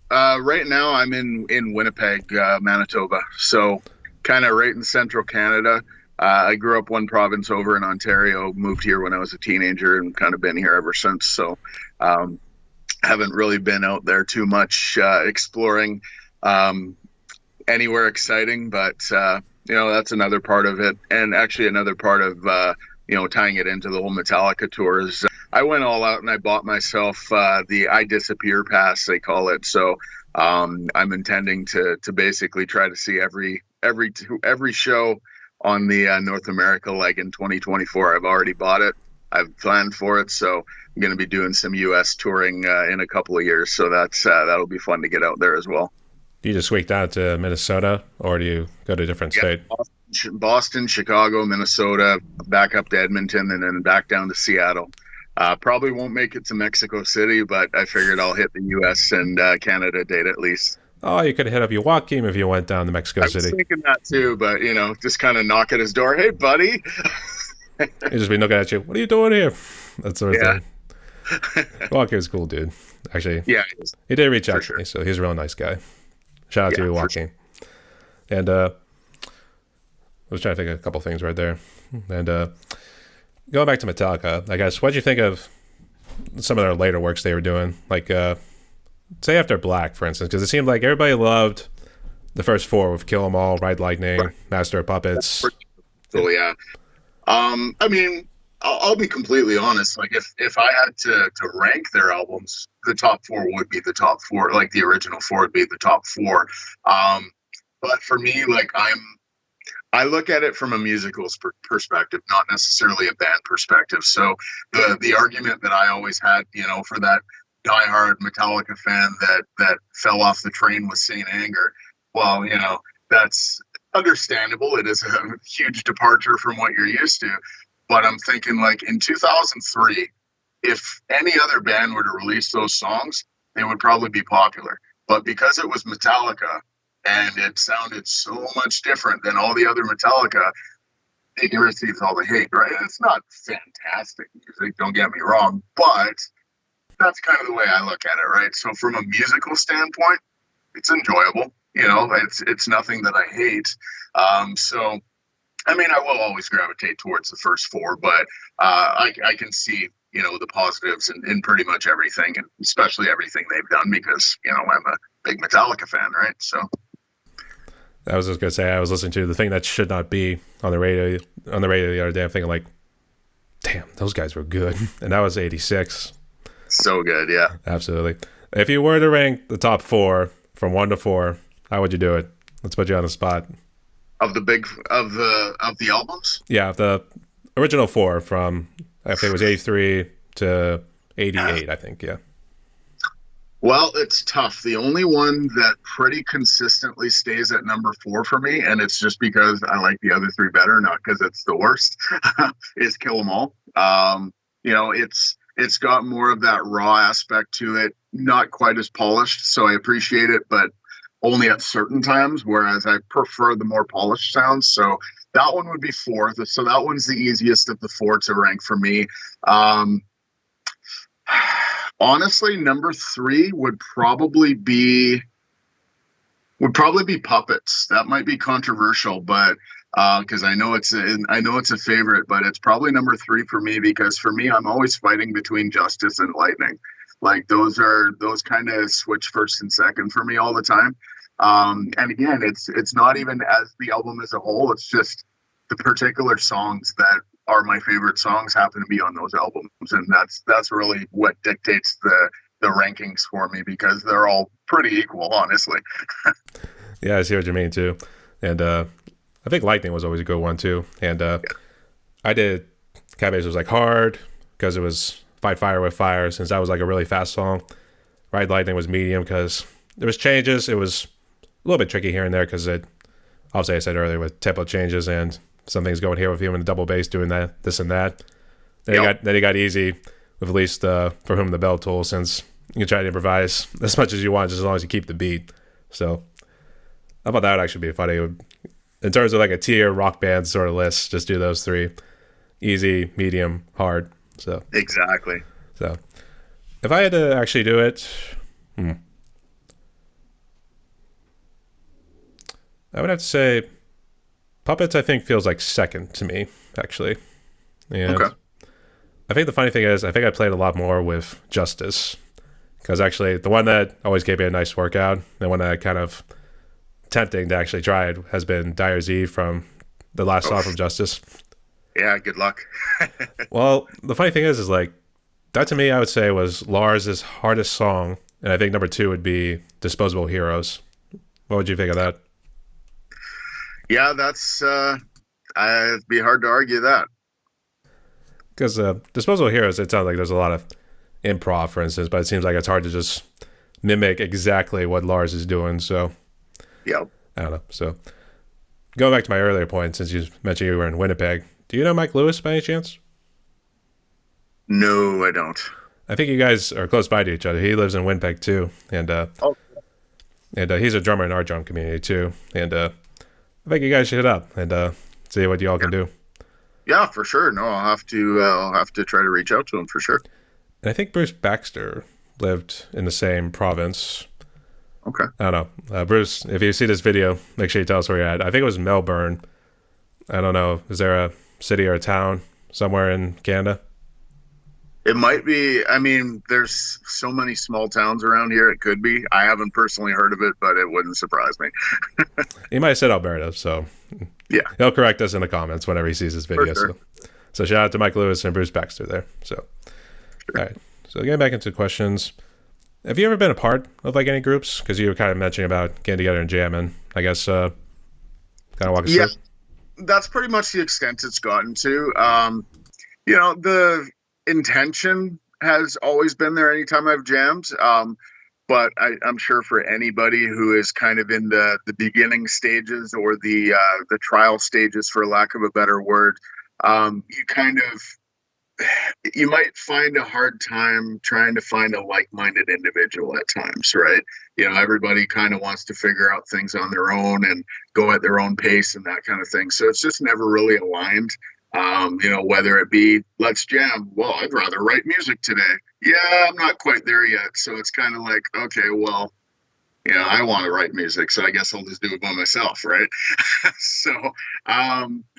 Right now, I'm in Winnipeg, Manitoba. So, kind of right in central Canada. I grew up one province over in Ontario. Moved here when I was a teenager, and kind of been here ever since. So, haven't really been out there too much exploring anywhere exciting. But that's another part of it, and actually another part of tying it into the whole Metallica tours. I went all out and I bought myself the I Disappear pass, they call it. So I'm intending to basically try to see every show on the North America leg in 2024. I've already bought it. I've planned for it. So I'm going to be doing some U.S. touring in a couple of years. So that'll be fun to get out there as well. Do you just squeak down to Minnesota, or do you go to a different state? Boston, Chicago, Minnesota, back up to Edmonton, and then back down to Seattle. Probably won't make it to Mexico City, but I figured I'll hit the U.S. and Canada date at least. Oh, you could hit up your Joaquin if you went down to Mexico I was City. thinking that too, but just kind of knock at his door. Hey, buddy. He'd just be looking at you. What are you doing here? That sort of Yeah, thing. Joaquin's a cool dude. Actually, yeah, he did reach for out to sure. me, so he's a real nice guy. Shout out to Yeah, you, for sure. Joaquin. And I was trying to think of a couple things right there. And going back to Metallica, I guess, what'd you think of some of their later works they were doing? Like, say After Black, for instance, because it seemed like everybody loved the first four with Kill 'Em All, Ride Lightning, Right. Master of Puppets. So yeah. I mean, I'll be completely honest. Like, if I had to rank their albums, the top four would be the top four. Like, the original four would be the top four. Um, but for me, like, I look at it from a musical perspective, not necessarily a band perspective. So the argument that I always had, for that diehard Metallica fan that fell off the train with Saint Anger, well, that's understandable. It is a huge departure from what you're used to. But I'm thinking, like, in 2003, if any other band were to release those songs, they would probably be popular. But because it was Metallica and it sounded so much different than all the other Metallica, it receives all the hate, right? It's not fantastic music, don't get me wrong, but that's kind of the way I look at it, right? So from a musical standpoint, it's enjoyable. It's nothing that I hate. So I mean, I will always gravitate towards the first four, but I can see the positives in pretty much everything, and especially everything they've done because I'm a big Metallica fan, right? So I was just gonna say I was listening to the thing that should not be on the radio the other day. I'm thinking like, damn, those guys were good, and that was '86. so good, yeah. Absolutely. If you were to rank the top four from 1 to 4, how would you do it? Let's put you on the spot. Of the albums. Yeah, the original four from I think it was '83 to '88. I think. Yeah. Well, it's tough. The only one that pretty consistently stays at number four for me, and it's just because I like the other three better, not because it's the worst, is Kill 'Em All. It's got more of that raw aspect to it, not quite as polished, so I appreciate it, but only at certain times, whereas I prefer the more polished sounds. So that one would be fourth. So that one's the easiest of the four to rank for me. Honestly, number three would probably be Puppets. That might be controversial, but because I know it's a favorite, but it's probably number three for me because for me, I'm always fighting between Justice and Lightning. Like those kind of switch first and second for me all the time. And again, it's not even as the album as a whole. It's just the particular songs that are my favorite songs happen to be on those albums, and that's really what dictates the rankings for me because they're all pretty equal, honestly. Yeah, I see what you mean too, and I think Lightning was always a good one too. And I did Cabbage was like hard because it was Fight Fire with Fire since that was like a really fast song. Ride Lightning was medium because there was changes. It was a little bit tricky here and there because obviously I said earlier with tempo changes and some things going here with him and the double bass doing that, this and that. Then he got easy with at least For Whom the Bell Tolls since you can try to improvise as much as you want just as long as you keep the beat. So I thought that would actually be funny. In terms of like a tier rock band sort of list, just do those three. Easy, medium, hard. So Exactly. So if I had to actually do it, I would have to say Puppets, I think, feels like second to me, actually. And Okay. I think the funny thing is, I think I played a lot more with Justice. Because actually, the one that always gave me a nice workout, the one that kind of tempting to actually try it, has been Dyer's Eve from the last song from Justice. Yeah, good luck. Well, the funny thing is like, that to me, I would say was Lars' hardest song. And I think number 2 would be Disposable Heroes. What would you think of that? Yeah, that's it'd be hard to argue that. Because Disposable Heroes, it sounds like there's a lot of improv, for instance, but it seems like it's hard to just mimic exactly what Lars is doing. So, Yeah. I don't know. So, going back to my earlier point, since you mentioned you were in Winnipeg, do you know Mike Lewis by any chance? No, I don't. I think you guys are close by to each other. He lives in Winnipeg too, and Oh, and he's a drummer in our drum community too. And I think you guys should hit up and see what y'all Yeah, can do. yeah, for sure. No, I'll have to try to reach out to him for sure. And I think Bruce Baxter lived in the same province. Okay. I don't know. Bruce, if you see this video, make sure you tell us where you're at. I think it was Melbourne. I don't know. Is there a city or a town somewhere in Canada? It might be. I mean, there's so many small towns around here. It could be. I haven't personally heard of it, but it wouldn't surprise me. He might have said Alberta, so Yeah, he'll correct us in the comments whenever he sees this for video. sure. So shout out to Mike Lewis and Bruce Baxter there. So, all right. So getting back into questions. Have you ever been a part of like any groups? Because you were kind of mentioning about getting together and jamming. I guess kind of walk us Yeah, through. that's pretty much the extent it's gotten to. The intention has always been there anytime I've jammed. But I'm sure for anybody who is kind of in the beginning stages or the trial stages, for lack of a better word, you kind of you might find a hard time trying to find a like-minded individual at times, right? Everybody kind of wants to figure out things on their own and go at their own pace and that kind of thing. So it's just never really aligned. Whether it be let's jam, well, I'd rather write music today. Yeah, I'm not quite there yet. So it's kind of like, okay, well, I want to write music, so I guess I'll just do it by myself, right? so,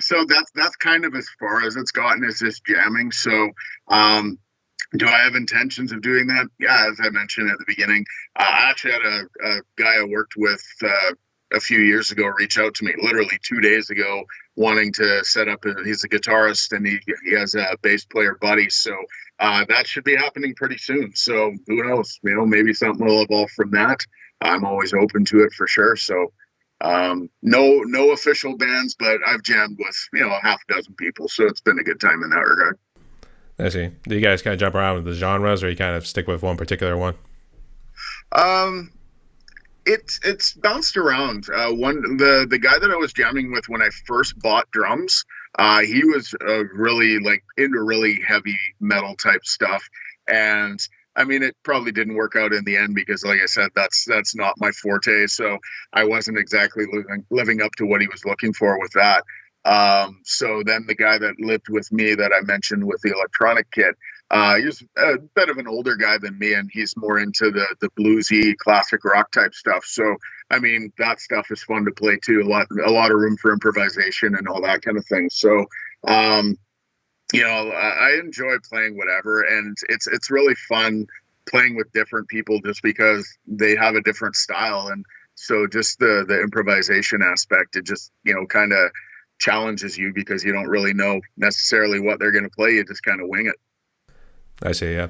so that's kind of as far as it's gotten, is just jamming. So, do I have intentions of doing that? Yeah, as I mentioned at the beginning, I actually had a guy I worked with a few years ago reach out to me, literally 2 days ago, wanting to set up. He's a guitarist and he has a bass player buddy, so that should be happening pretty soon. So who knows? Maybe something will evolve from that. I'm always open to it for sure. So, no official bands, but I've jammed with, a half dozen people. So it's been a good time in that regard. I see. Do you guys kind of jump around with the genres, or you kind of stick with one particular one? Um, it's bounced around. The guy that I was jamming with when I first bought drums, he was really like into really heavy metal type stuff. And I mean, it probably didn't work out in the end because, like I said, that's not my forte. So I wasn't exactly living up to what he was looking for with that. So then the guy that lived with me that I mentioned with the electronic kit, he's a bit of an older guy than me, and he's more into the bluesy classic rock type stuff. So I mean, that stuff is fun to play too. A lot of room for improvisation and all that kind of thing. So I enjoy playing whatever, and it's really fun playing with different people just because they have a different style. And so just the improvisation aspect, it just kind of challenges you because you don't really know necessarily what they're going to play. You just kind of wing it. I see. Yeah,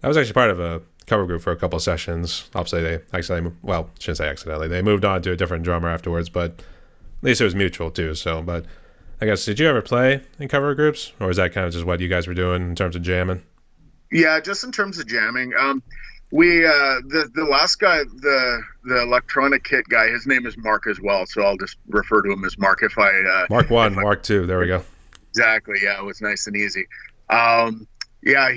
I was actually part of a cover group for a couple of sessions. Obviously, shouldn't say accidentally. They moved on to a different drummer afterwards, but at least it was mutual too. So, but I guess, did you ever play in cover groups, or is that kind of just what you guys were doing in terms of jamming? Yeah, just in terms of jamming. We the last guy, the electronic kit guy, his name is Mark as well, so I'll just refer to him as Mark if I Mark 1, Mark 2, there we go. exactly. Yeah, it was nice and easy. Yeah,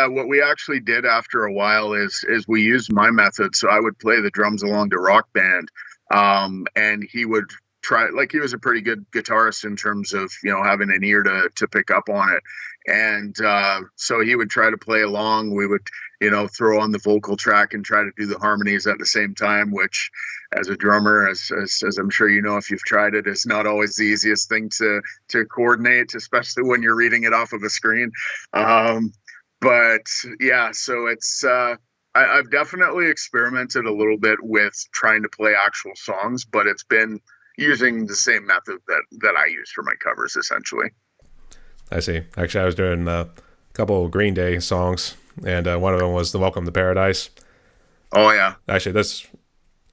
what we actually did after a while is we used my method. So I would play the drums along to Rock Band, and he would try, like, he was a pretty good guitarist in terms of having an ear to pick up on it. And so he would try to play along. We would throw on the vocal track and try to do the harmonies at the same time, which as a drummer, as I'm sure if you've tried it, is not always the easiest thing to coordinate, especially when you're reading it off of a screen. But yeah, so it's I've definitely experimented a little bit with trying to play actual songs, but it's been using the same method that I use for my covers, essentially. I see. Actually, I was doing a couple of Green Day songs, and one of them was the Welcome to Paradise. Oh, yeah. Actually,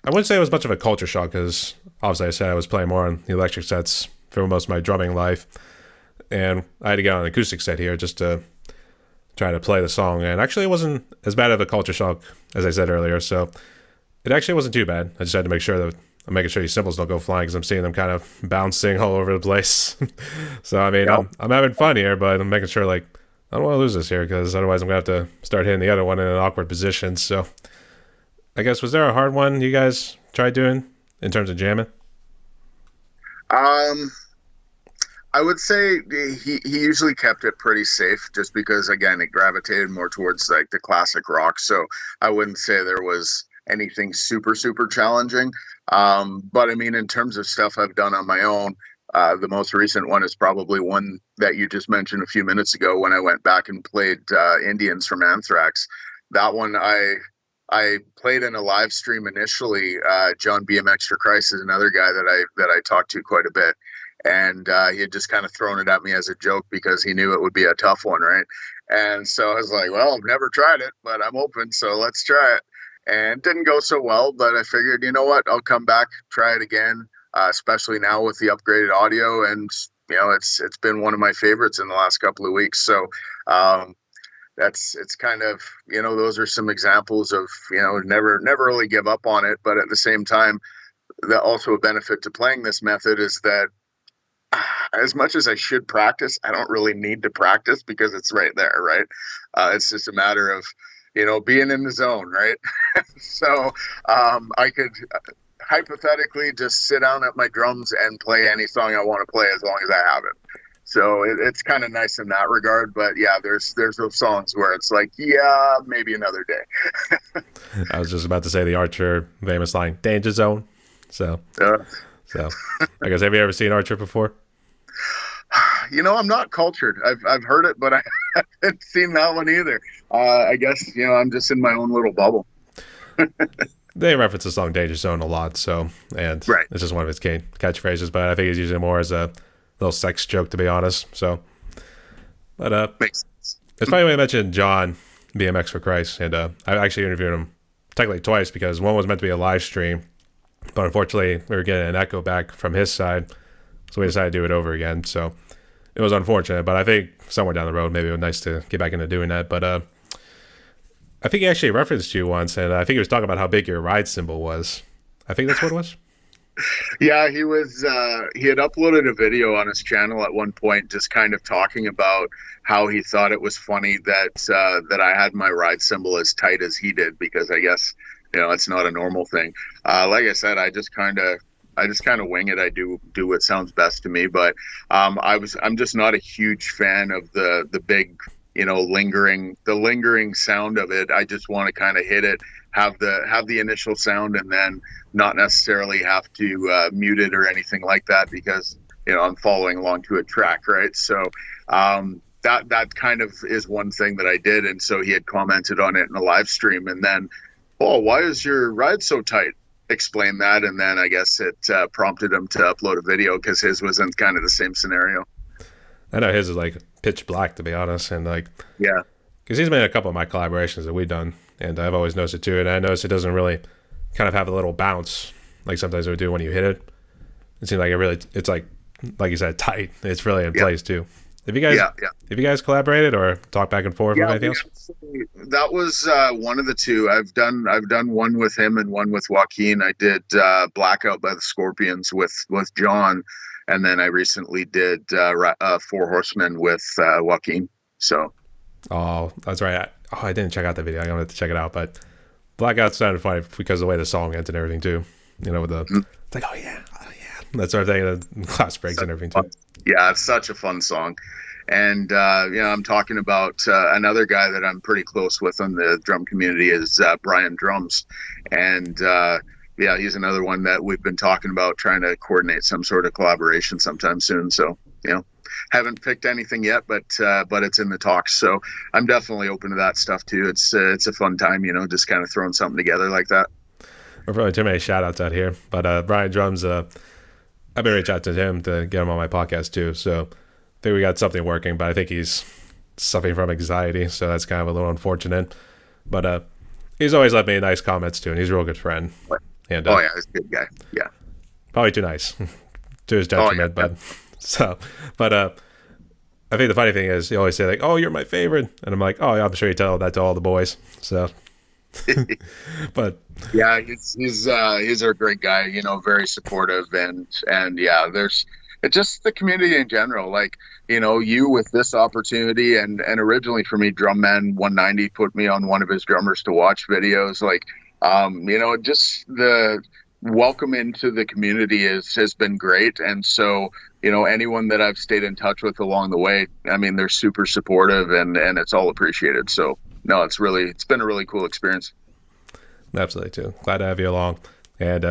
I wouldn't say it was much of a culture shock, because obviously I said I was playing more on the electric sets for most of my drumming life, and I had to get on an acoustic set here just to try to play the song, and actually it wasn't as bad of a culture shock as I said earlier, so it actually wasn't too bad. I just had to make sure that I'm making sure these cymbals don't go flying, because I'm seeing them kind of bouncing all over the place. So I mean, Yep. I'm having fun here, but I'm making sure, like, I don't want to lose this here, because otherwise I'm gonna have to start hitting the other one in an awkward position. So I guess, was there a hard one you guys tried doing in terms of jamming? Um, I would say he usually kept it pretty safe just because again it gravitated more towards like the classic rock. So I wouldn't say there was anything super challenging. But I mean in terms of stuff I've done on my own, the most recent one is probably one that you just mentioned a few minutes ago when I went back and played Indians from Anthrax. That one I played in a live stream initially. John BMX for Christ is another guy that I talked to quite a bit, and he had just kind of thrown it at me as a joke because he knew it would be a tough one, right? And so I was like, well, I've never tried it, but I'm open, so let's try it. And it didn't go so well, but I figured, you know what, I'll come back, try it again, especially now with the upgraded audio, and it's been one of my favorites in the last couple of weeks. So um, it's kind of those are some examples of never really give up on it, but at the same time, that also a benefit to playing this method is that as much as I should practice, I don't really need to practice because it's right there, right? It's just a matter of being in the zone, right? So I could hypothetically just sit down at my drums and play any song I want to play as long as I have it. So it's kind of nice in that regard. But yeah, there's those songs where it's like, yeah, maybe another day. I was just about to say the Archer famous line, "Danger Zone." So I guess, have you ever seen Archer before? I'm not cultured. I've heard it, but I haven't seen that one either. I guess I'm just in my own little bubble. They reference the song "Danger Zone" a lot, and right. It's just one of his catchphrases. But I think he's using it more as a little sex joke, to be honest. So, but Makes sense. It's funny when I mentioned John BMX for Christ, and I actually interviewed him technically twice because one was meant to be a live stream, but unfortunately we were getting an echo back from his side, so we decided to do it over again. So it was unfortunate, but I think somewhere down the road maybe it would be nice to get back into doing that. But I think he actually referenced you once, and I think he was talking about how big your ride symbol was. I think that's what it was. Yeah, he was. He had uploaded a video on his channel at one point, just kind of talking about how he thought it was funny that I had my ride symbol as tight as he did, because I guess it's not a normal thing. Like I said, I just kind of wing it. I do what sounds best to me, but I'm just not a huge fan of the big lingering sound of it. I just want to kind of hit it, have the initial sound, and then not necessarily have to mute it or anything like that, because I'm following along to a track, right? So that kind of is one thing that I did, and so he had commented on it in a live stream, and then, oh, why is your ride so tight? Explain that, and then I guess it prompted him to upload a video because his was in kind of the same scenario. I know his is like pitch black, to be honest, and yeah, because he's made a couple of my collaborations that we've done, and I've always noticed it too. And I noticed it doesn't really kind of have a little bounce like sometimes it would do when you hit it. It seems like it's like you said, tight. It's really in place too. Have you guys collaborated or talked back and forth with anything else? That was one of the two. I've done one with him and one with Joaquin. I did Blackout by the Scorpions with John, and then I recently did Four Horsemen with Joaquin. So, oh, that's right. I didn't check out the video. I'm gonna have to check it out. But Blackout sounded funny because of the way the song ends and everything too. With the it's like, oh yeah, that sort of thing. The class breaks and everything too. Yeah, it's such a fun song. And I'm talking about another guy that I'm pretty close with on the drum community is Brian Drums, and he's another one that we've been talking about trying to coordinate some sort of collaboration sometime soon. So haven't picked anything yet, but it's in the talks. So I'm definitely open to that stuff too. It's a fun time, just kind of throwing something together like that. We're probably too many shout outs out here, but Brian Drums, I've been reaching out to him to get him on my podcast too. So I think we got something working, but I think he's suffering from anxiety, so that's kind of a little unfortunate. But he's always left me nice comments too, and he's a real good friend. And he's a good guy. Yeah, probably too nice to his detriment, but I think the funny thing is he always say like, "Oh, you're my favorite," and I'm like, "Oh, yeah, I'm sure you tell that to all the boys." So, but yeah, he's a great guy. Very supportive, and yeah, it's just the community in general. Like, you with this opportunity, and originally for me, Drumman 190 put me on one of his Drummers to Watch videos. Like, Just the welcome into the community has been great. And so, anyone that I've stayed in touch with along the way, I mean, they're super supportive and it's all appreciated. So no, it's been a really cool experience. Absolutely, too. Glad to have you along. And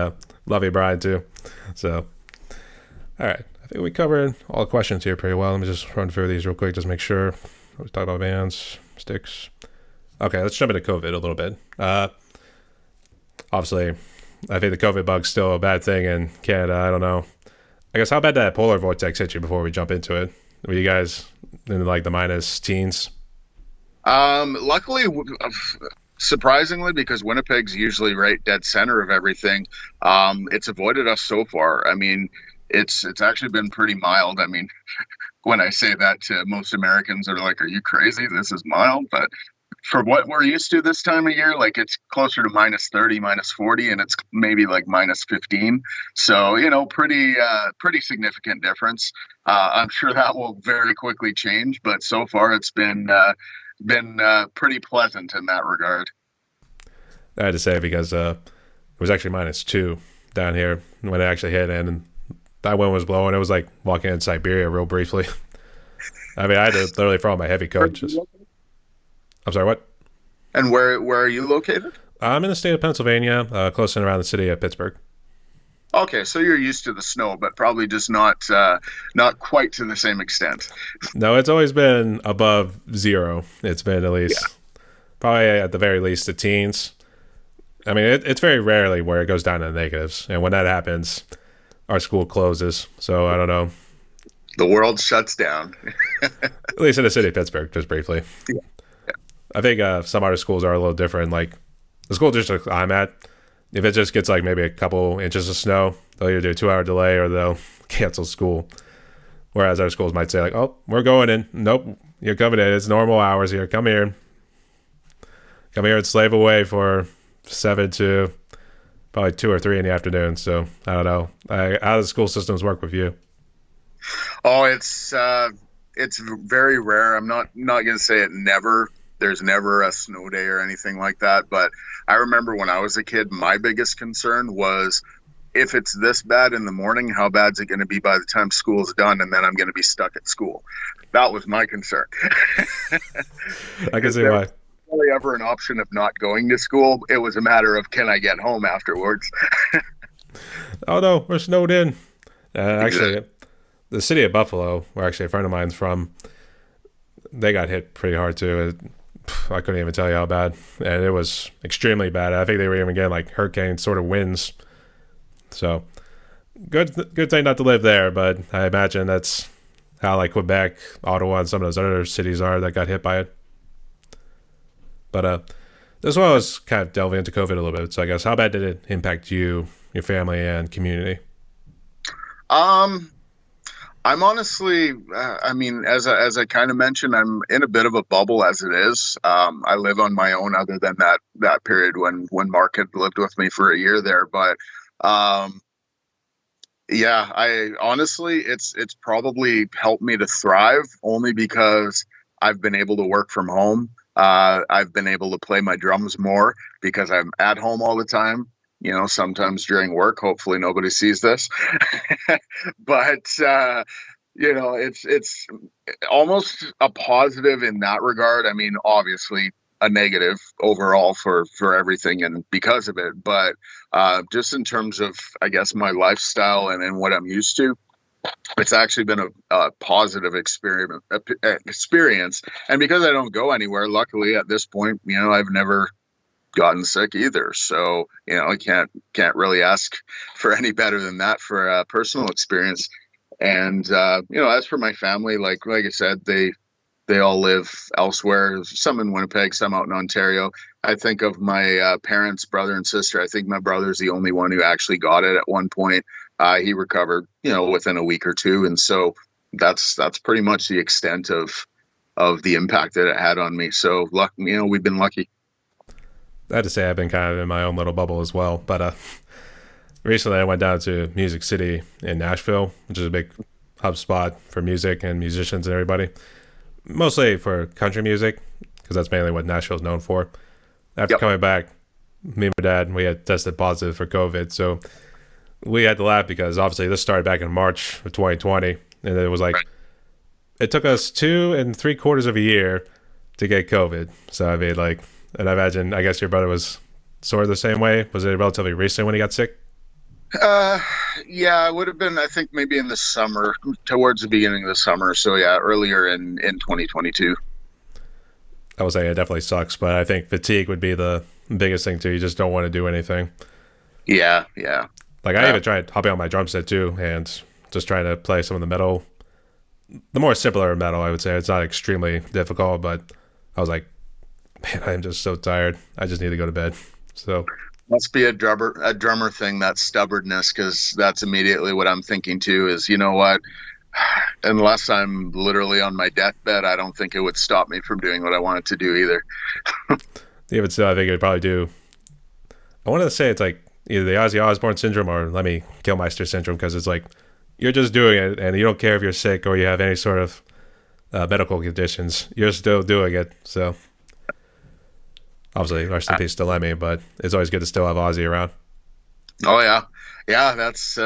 love you, Brian, too. So, all right. I think we covered all the questions here pretty well. Let me just run through these real quick, just make sure. We talked about bands, sticks. Okay, let's jump into COVID a little bit. Obviously, I think the COVID bug's still a bad thing in Canada. I don't know. I guess how bad did that polar vortex hit you before we jump into it? Were you guys in like the minus teens? Luckily, surprisingly, because Winnipeg's usually right dead center of everything, it's avoided us so far. I mean, it's actually been pretty mild. I mean, when I say that to most Americans, they're like, "Are you crazy? This is mild." But for what we're used to this time of year, like it's closer to minus 30, minus 40, and it's maybe like minus 15. So, pretty significant difference. I'm sure that will very quickly change, but so far it's been pretty pleasant in that regard. I had to say because it was actually -2 down here when it actually hit, and that wind was blowing. It was like walking in Siberia real briefly. I mean, I had to literally throw on my heavy coat. I'm sorry, what? And where are you located? I'm in the state of Pennsylvania, close and around the city of Pittsburgh. Okay, so you're used to the snow, but probably just not quite to the same extent. No, it's always been above zero. It's been at least, probably at the very least, the teens. I mean, it's very rarely where it goes down to the negatives. And when that happens, our school closes. So I don't know. The world shuts down. At least in the city of Pittsburgh, just briefly. Yeah. I think some other schools are a little different. Like the school district I'm at, if it just gets like maybe a couple inches of snow, they'll either do a 2-hour delay or they'll cancel school. Whereas other schools might say like, "Oh, we're going in. Nope, you're coming in. It's normal hours here. Come here and slave away for 7 to probably 2 or 3 in the afternoon." So I don't know. How do the school systems work with you? Oh, it's very rare. I'm not going to say it never. There's never a snow day or anything like that. But I remember when I was a kid, my biggest concern was if it's this bad in the morning, how bad is it going to be by the time school's done? And then I'm going to be stuck at school. That was my concern. I can see why. Really ever an option of not going to school. It was a matter of, can I get home afterwards? Oh no, we're snowed in. Actually, the city of Buffalo, where actually a friend of mine's from, they got hit pretty hard too. I couldn't even tell you how bad, and it was extremely bad. I think they were even getting like hurricane sort of winds. So good thing not to live there, but I imagine that's how like Quebec, Ottawa, and some of those other cities are that got hit by it. But as well as kind of delving into COVID a little bit, so I guess how bad did it impact you, your family, and community? Um, I'm honestly, I mean, as I kind of mentioned, I'm in a bit of a bubble as it is. I live on my own, other than that period when Mark had lived with me for a year there. But um, yeah, I honestly, it's probably helped me to thrive only because I've been able to work from home. I've been able to play my drums more because I'm at home all the time. Sometimes during work. Hopefully nobody sees this, but it's almost a positive in that regard. I mean, obviously a negative overall for everything and because of it, but just in terms of, I guess, my lifestyle and what I'm used to, it's actually been a positive experience. And because I don't go anywhere, luckily at this point, I've never gotten sick either. So, I can't really ask for any better than that for a personal experience. And as for my family, like I said, they all live elsewhere. Some in Winnipeg, some out in Ontario. I think of my parents, brother and sister. I think my brother's the only one who actually got it at one point. He recovered, within a week or two, and so that's pretty much the extent of the impact that it had on me. So, we've been lucky. I had to say I've been kind of in my own little bubble as well. But recently I went down to Music City in Nashville, which is a big hub spot for music and musicians and everybody. Mostly for country music, because that's mainly what Nashville's known for. After coming back, me and my dad, we had tested positive for COVID. So we had to laugh because obviously this started back in March of 2020. And it was like, it took us 2 3/4 of a year to get COVID. So I mean, like, and I imagine, I guess your brother was sort of the same way. Was it relatively recent when he got sick? Uh, yeah, it would have been, I think, maybe in the summer, towards the beginning of the summer. So yeah, earlier in 2022. I would say it definitely sucks, but I think fatigue would be the biggest thing too. You just don't want to do anything. Yeah, yeah. Like I Uh, even tried hopping on my drum set too, and just trying to play some of the metal, the more simpler metal. I would say it's not extremely difficult, but I was like, man, I am just so tired. I just need to go to bed. So Must be a drummer thing, that stubbornness, because that's immediately what I'm thinking too. Is, you know what? Unless I'm literally on my deathbed, I don't think it would stop me from doing what I wanted to do either. even still, I think it'd probably do. I wanted to say it's like either the Ozzy Osbourne syndrome or let me Killmeister syndrome because it's like you're just doing it and you don't care if you're sick or you have any sort of medical conditions. You're still doing it. So obviously, rest in Uh, peace to Lemmy, but it's always good to still have Ozzy around. oh yeah, yeah. That's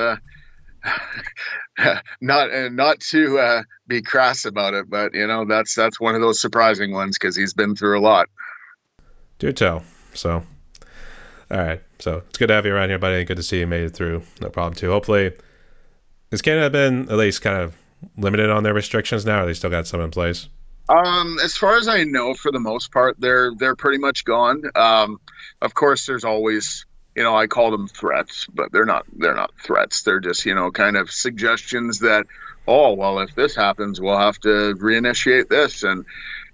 not to be crass about it, but that's one of those surprising ones because he's been through a lot. Do tell. So, all right. So it's good to have you around here, buddy. Good to see you made it through. No problem, too. Hopefully, has Canada been at least kind of limited on their restrictions now, or they still got some in place? As far as I know, for the most part, they're pretty much gone. Of course, there's always, I call them threats, but they're not threats. They're just, kind of suggestions that, oh, well, if this happens, we'll have to reinitiate this, and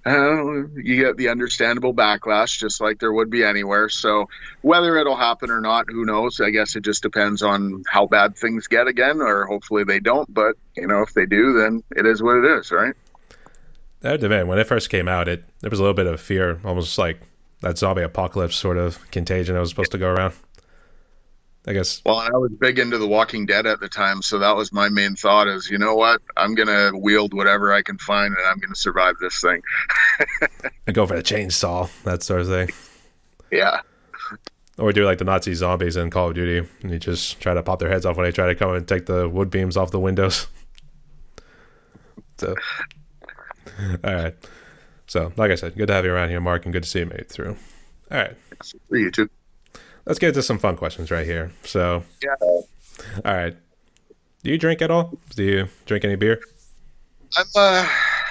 you get the understandable backlash, just like there would be anywhere. So whether it'll happen or not, who knows? I guess it just depends on how bad things get again, or hopefully they don't. But if they do, then it is what it is, right? That demand, when it first came out, there was a little bit of fear, almost like that zombie apocalypse sort of contagion that was supposed to go around. I guess. Well, I was big into The Walking Dead at the time, so that was my main thought is, you know what? I'm going to wield whatever I can find and I'm going to survive this thing. I go for the chainsaw, that sort of thing. Yeah. Or do like the Nazi zombies in Call of Duty, and you just try to pop their heads off when they try to come and take the wood beams off the windows. So, all right. So, like I said, good to have you around here, Mark, and good to see you made it through. All right. For you too. Let's get to some fun questions right here. So, Yeah. all right. Do you drink at all? Do you drink any beer?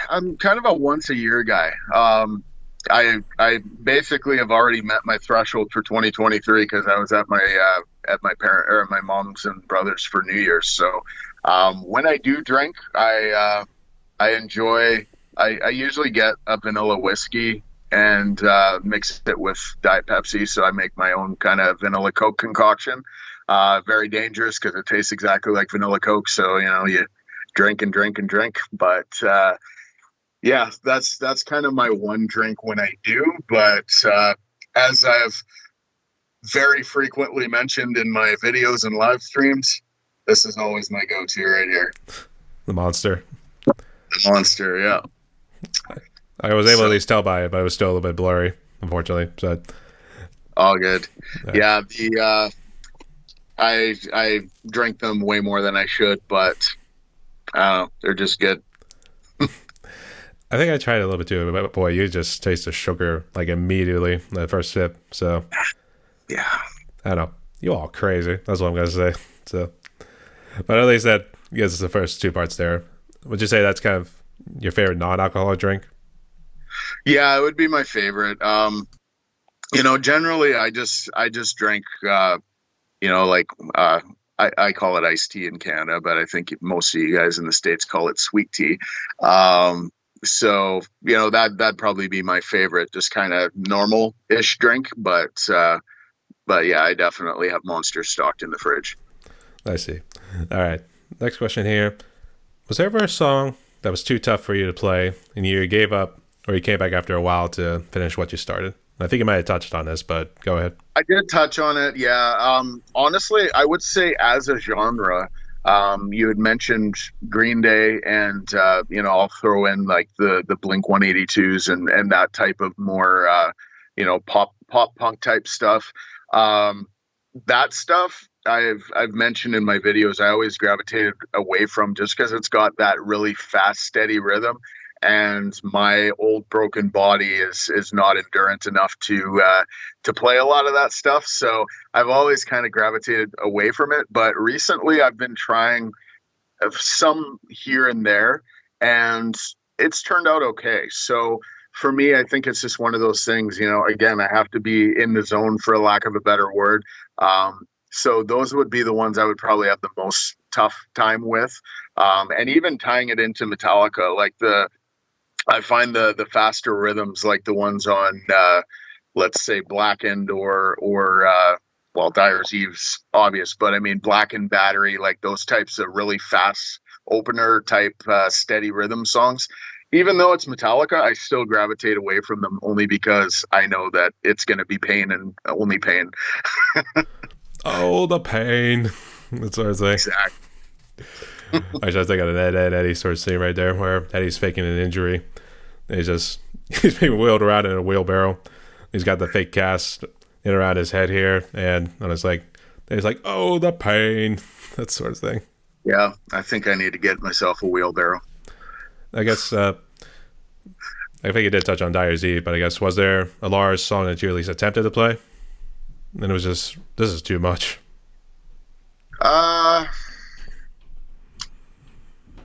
I'm kind of a once a year guy. I basically have already met my threshold for 2023 because I was at my parent or my mom's and brothers for New Year's. So when I do drink, I enjoy. I usually get a vanilla whiskey and mix it with Diet Pepsi. So I make my own kind of vanilla Coke concoction. Very dangerous because it tastes exactly like vanilla Coke. So you drink and drink and drink. But yeah, that's kind of my one drink when I do. But as I've very frequently mentioned in my videos and live streams, this is always my go-to right here. The Monster. The Monster, yeah. I was able to at least tell by it, but it was still a little bit blurry, unfortunately. So, All good. yeah. Yeah, the I drink them way more than I should, but they're just good. I think I tried it a little bit too, but boy, you just taste the sugar like immediately the first sip. So Yeah. I don't know. You all crazy. That's what I'm gonna say. So, but at least that gives us the first two parts there. Would you say that's kind of your favorite non-alcoholic drink? Yeah, it would be my favorite. Generally I just drink like I call it iced tea in Canada, but I think most of you guys in the States call it sweet tea. So that'd probably be my favorite, just kind of normal-ish drink, but yeah, I definitely have Monster stocked in the fridge. I see. All right. Next question here. Was there ever a song that was too tough for you to play and you either gave up or you came back after a while to finish what you started? I think you might have touched on this, but go ahead. I did touch on it, yeah. Honestly, I would say as a genre, you had mentioned Green Day, and I'll throw in like the Blink 182s and that type of more pop punk type stuff. Um, that stuff I've mentioned in my videos. I always gravitated away from just because it's got that really fast, steady rhythm, and my old broken body is not endurance enough to play a lot of that stuff. So I've always kind of gravitated away from it. But recently, I've been trying some here and there, and it's turned out okay. So for me, I think it's just one of those things, again, I have to be in the zone for a lack of a better word. So those would be the ones I would probably have the most tough time with. And even tying it into Metallica, I find the faster rhythms, like the ones on, let's say Blackened or Dyer's Eve's obvious, but I mean Blackened Battery, like those types of really fast opener type steady rhythm songs. Even though it's Metallica, I still gravitate away from them only because I know that it's going to be pain and only pain. Oh, the pain. That's what I was like. Exactly. I was thinking of an Ed Eddie sort of scene right there where Eddie's faking an injury. And he's being wheeled around in a wheelbarrow. He's got the fake cast in around his head here, and it's like he's like, oh, the pain, that sort of thing. Yeah, I think I need to get myself a wheelbarrow. I guess I think you did touch on Dyer's Eve, but I guess was there a Lars song that you at least attempted to play? And it was just, this is too much.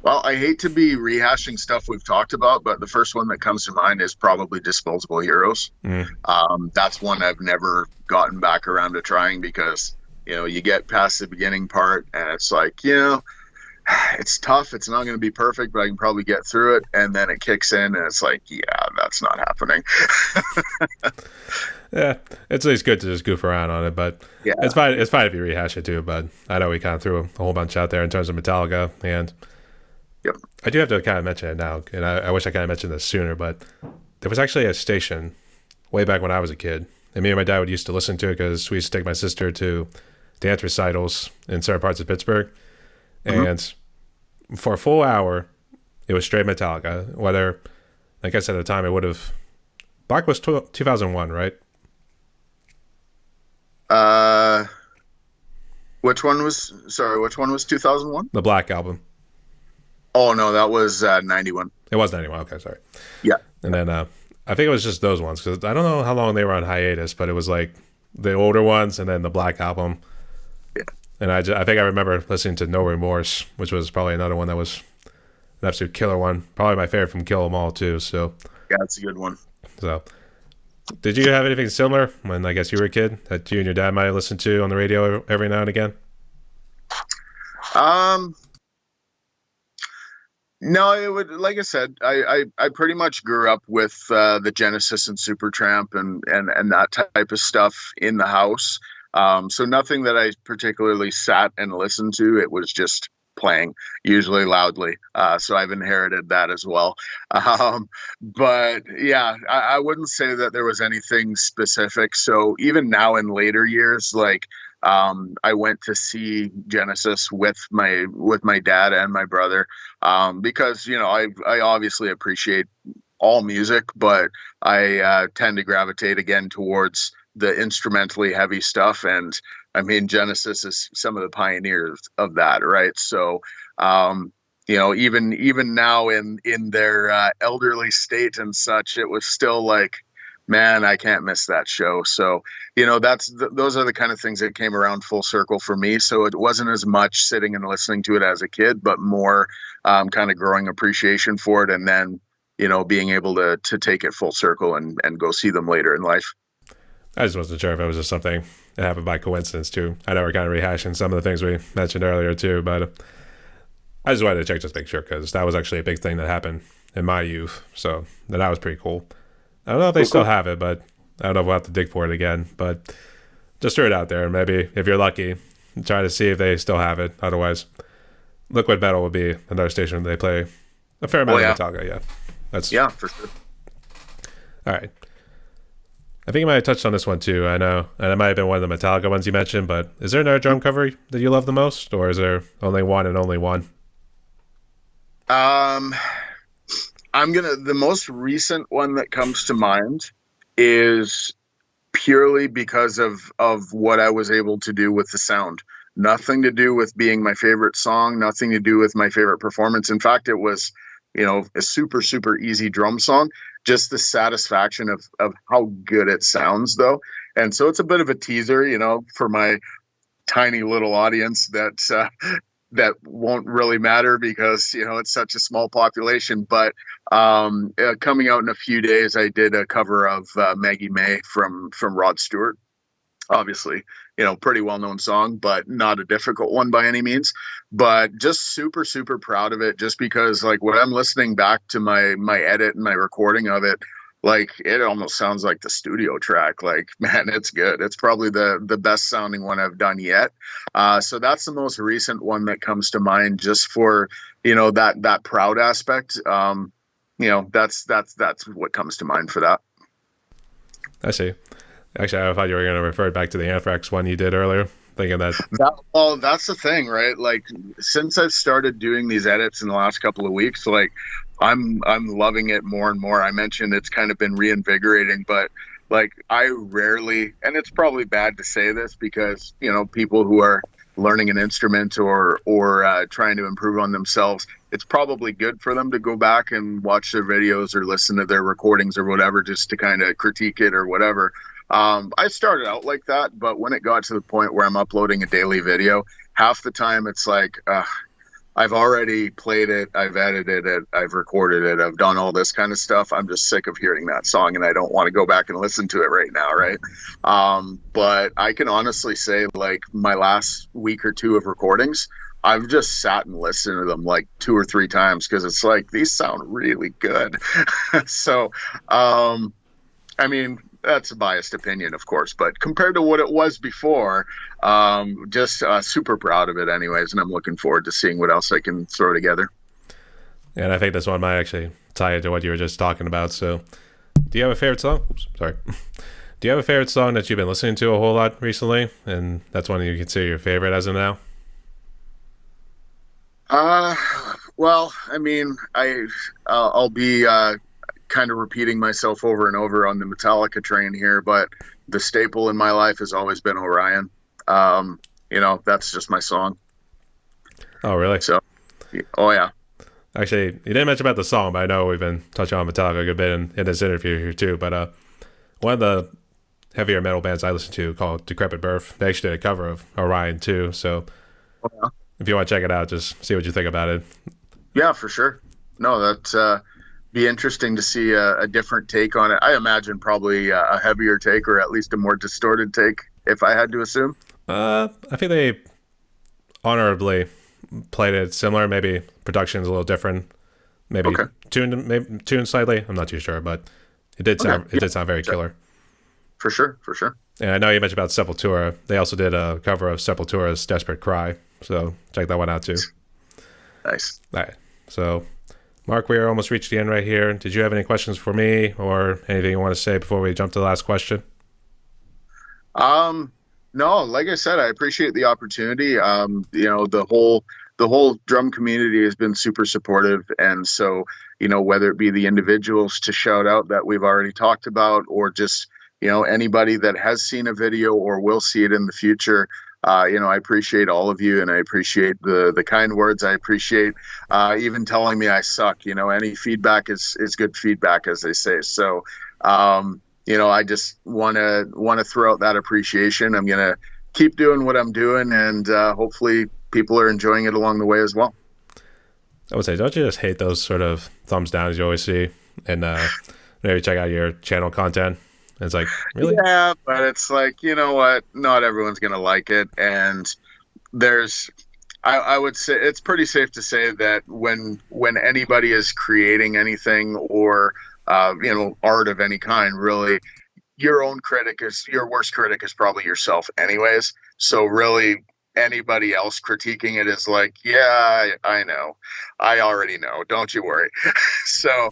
Well, I hate to be rehashing stuff we've talked about, but the first one that comes to mind is probably Disposable Heroes. That's one I've never gotten back around to trying because, you get past the beginning part and it's like, it's tough. It's not going to be perfect, but I can probably get through it. And then it kicks in and it's like, yeah, that's not happening. Yeah, it's at least good to just goof around on it, but yeah. It's fine if you rehash it too, but I know we kind of threw a whole bunch out there in terms of Metallica, and yep. I do have to kind of mention it now, and I wish I kind of mentioned this sooner, but there was actually a station way back when I was a kid, and me and my dad would used to listen to it because we used to take my sister to dance recitals in certain parts of Pittsburgh, and for a full hour, it was straight Metallica, whether, like I said at the time, it would have... Black was 2001, right? Which one was 2001? The Black album. Oh, no, that was 91. It was 91. Okay, sorry. Yeah. And then I think it was just those ones because I don't know how long they were on hiatus, but it was like the older ones and then the Black album. Yeah. And I think I remember listening to No Remorse, which was probably another one that was an absolute killer one. Probably my favorite from Kill 'Em All, too. So yeah, that's a good one. So did you have anything similar when I guess you were a kid that you and your dad might have listened to on the radio every now and again? No, it would, like I said, I pretty much grew up with the Genesis and Supertramp and that type of stuff in the house. So nothing that I particularly sat and listened to. It was just playing, usually loudly. So I've inherited that as well. But yeah, I wouldn't say that there was anything specific. So even now in later years, like I went to see Genesis with my dad and my brother because I obviously appreciate all music, but I tend to gravitate again towards the instrumentally heavy stuff, and I mean Genesis is some of the pioneers of that, right? So even now in their elderly state and such, it was still like, man, I can't miss that show. So, those are the kind of things that came around full circle for me. So it wasn't as much sitting and listening to it as a kid, but more kind of growing appreciation for it. And then, being able to take it full circle and go see them later in life. I just wasn't sure if it was just something that happened by coincidence too. I know we're kind of rehashing some of the things we mentioned earlier too, but I just wanted to check just to make sure because that was actually a big thing that happened in my youth. So that was pretty cool. I don't know if they still have it, but I don't know if we'll have to dig for it again. But just throw it out there. Maybe if you're lucky, try to see if they still have it. Otherwise, Liquid Metal would be another station they play a fair amount of Metallica. Yeah, for sure. All right. I think you might have touched on this one too. I know, and it might have been one of the Metallica ones you mentioned. But is there another drum cover that you love the most, or is there only one and only one? The most recent one that comes to mind is purely because of what I was able to do with the sound. Nothing to do with being my favorite song, nothing to do with my favorite performance. In fact, it was, a super, super easy drum song. Just the satisfaction of how good it sounds, though. And so it's a bit of a teaser, for my tiny little audience that won't really matter because it's such a small population. But coming out in a few days, I did a cover of Maggie May from Rod Stewart. Obviously, pretty well known song, but not a difficult one by any means. But just super super proud of it, just because like when I'm listening back to my edit and my recording of it, like it almost sounds like the studio track. Like, man, it's good. It's probably the best sounding one I've done yet. So that's the most recent one that comes to mind, just for that proud aspect. That's what comes to mind for that. I see. Actually, I thought you were going to refer back to the Anthrax one you did earlier, thinking that. Well, that's the thing, right? Like, since I've started doing these edits in the last couple of weeks, like, I'm loving it more and more. I mentioned it's kind of been reinvigorating, but like, I rarely, and it's probably bad to say this because people who are learning an instrument or trying to improve on themselves, it's probably good for them to go back and watch their videos or listen to their recordings or whatever, just to kind of critique it or whatever. I started out like that, but when it got to the point where I'm uploading a daily video, half the time it's like, I've already played it, I've edited it, I've recorded it, I've done all this kind of stuff. I'm just sick of hearing that song and I don't want to go back and listen to it right now, right? But I can honestly say, like, my last week or two of recordings, I've just sat and listened to them like 2 or 3 times because it's like, these sound really good. So, I mean, that's a biased opinion, of course, but compared to what it was before, just super proud of it anyways, and I'm looking forward to seeing what else I can throw together. And I think this one might actually tie into what you were just talking about. So, do you have a favorite song? Oops, sorry. Do you have a favorite song that you've been listening to a whole lot recently, and that's one you consider your favorite as of now? Well, I mean, I'll be kind of repeating myself over and over on the Metallica train here, but the staple in my life has always been Orion. That's just my song. Oh, really? So, oh yeah. Actually, you didn't mention about the song, but I know we've been touching on Metallica a good bit in this interview here too. But one of the heavier metal bands I listen to, called Decrepit Birth, they actually did a cover of Orion too. So if you want to check it out, just see what you think about it. Yeah, for sure. No, that's be interesting to see a different take on it. I imagine probably a heavier take, or at least a more distorted take, if I had to assume. I think they honorably played it similar. Maybe production's a little different. Maybe tuned slightly. I'm not too sure, but it did sound very killer. For sure. And I know you mentioned about Sepultura. They also did a cover of Sepultura's "Desperate Cry," so check that one out too. Nice. All right. So, Mark, we are almost reached the end right here. Did you have any questions for me or anything you want to say before we jump to the last question? No, like I said, I appreciate the opportunity. The whole drum community has been super supportive. And so, whether it be the individuals to shout out that we've already talked about, or just, anybody that has seen a video or will see it in the future, I appreciate all of you, and I appreciate the kind words. I appreciate even telling me I suck. Any feedback is good feedback, as they say. So, I just want to throw out that appreciation. I'm going to keep doing what I'm doing, and hopefully people are enjoying it along the way as well. I would say, don't you just hate those sort of thumbs downs you always see? And maybe check out your channel content. And it's like, really? Yeah, but it's like, you know what? Not everyone's going to like it. And I would say it's pretty safe to say that when anybody is creating anything or art of any kind, really, your worst critic is probably yourself anyways. So really, anybody else critiquing it is like, yeah, I know, I already know, don't you worry. So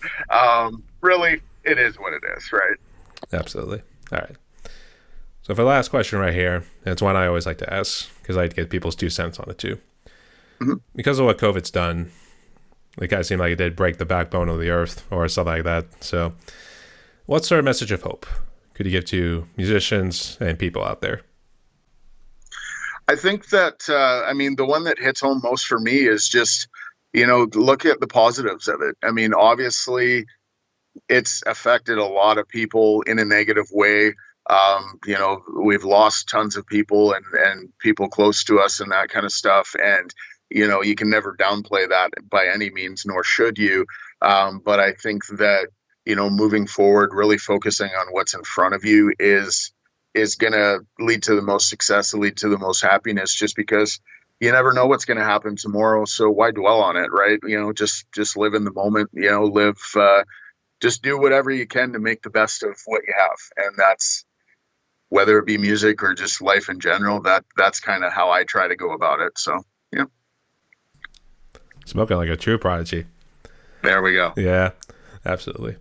really, it is what it is, right? Absolutely. All right. So for the last question right here, it's one I always like to ask because I like to get people's 2 cents on it too. Mm-hmm. Because of what COVID's done, it kind of seemed like it did break the backbone of the earth or something like that. So what sort of message of hope could you give to musicians and people out there? I think that, I mean, the one that hits home most for me is just, look at the positives of it. I mean, obviously, it's affected a lot of people in a negative way. We've lost tons of people and people close to us and that kind of stuff. And, you can never downplay that by any means, nor should you. But I think that, moving forward, really focusing on what's in front of you is going to lead to the most success, lead to the most happiness, just because you never know what's going to happen tomorrow. So why dwell on it, right? Just live in the moment, just do whatever you can to make the best of what you have. And that's, whether it be music or just life in general, that's kind of how I try to go about it. So, yeah. Smoking like a true prodigy. There we go. Yeah, absolutely.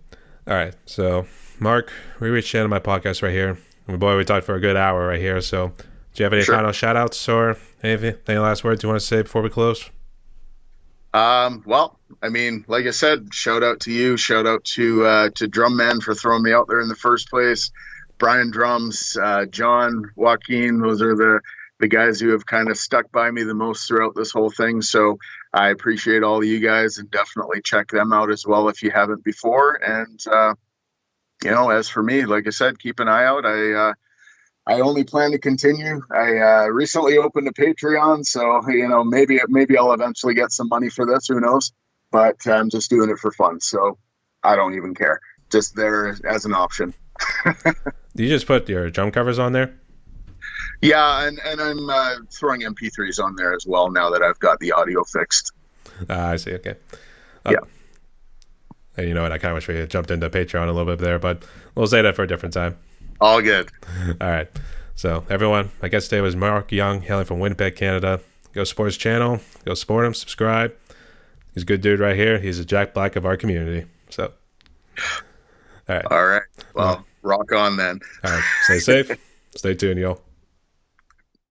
All right. So, Mark, we reached the end of my podcast right here. And boy, we talked for a good hour right here. So, do you have any final shout outs or anything, any last words you want to say before we close? Well, I mean, like I said, shout out to you, shout out to Drum Man for throwing me out there in the first place. Brian Drums, John, Joaquin, those are the guys who have kind of stuck by me the most throughout this whole thing. So I appreciate all of you guys, and definitely check them out as well if you haven't before. And, as for me, like I said, keep an eye out. I only plan to continue. I recently opened a Patreon, so maybe I'll eventually get some money for this. Who knows? But I'm just doing it for fun, so I don't even care. Just there as an option. Do you just put your drum covers on there? Yeah, and I'm throwing MP3s on there as well now that I've got the audio fixed. I see. Okay. Yeah. And you know what? I kind of wish we had jumped into Patreon a little bit there, but we'll say that for a different time. All good. All right. So, everyone, my guest today was Marc Young, hailing from Winnipeg, Canada. Go support his channel. Go support him. Subscribe. He's a good dude right here. He's a Jack Black of our community. So, all right. All right. Well, rock on then. All right. Stay safe. Stay tuned, y'all.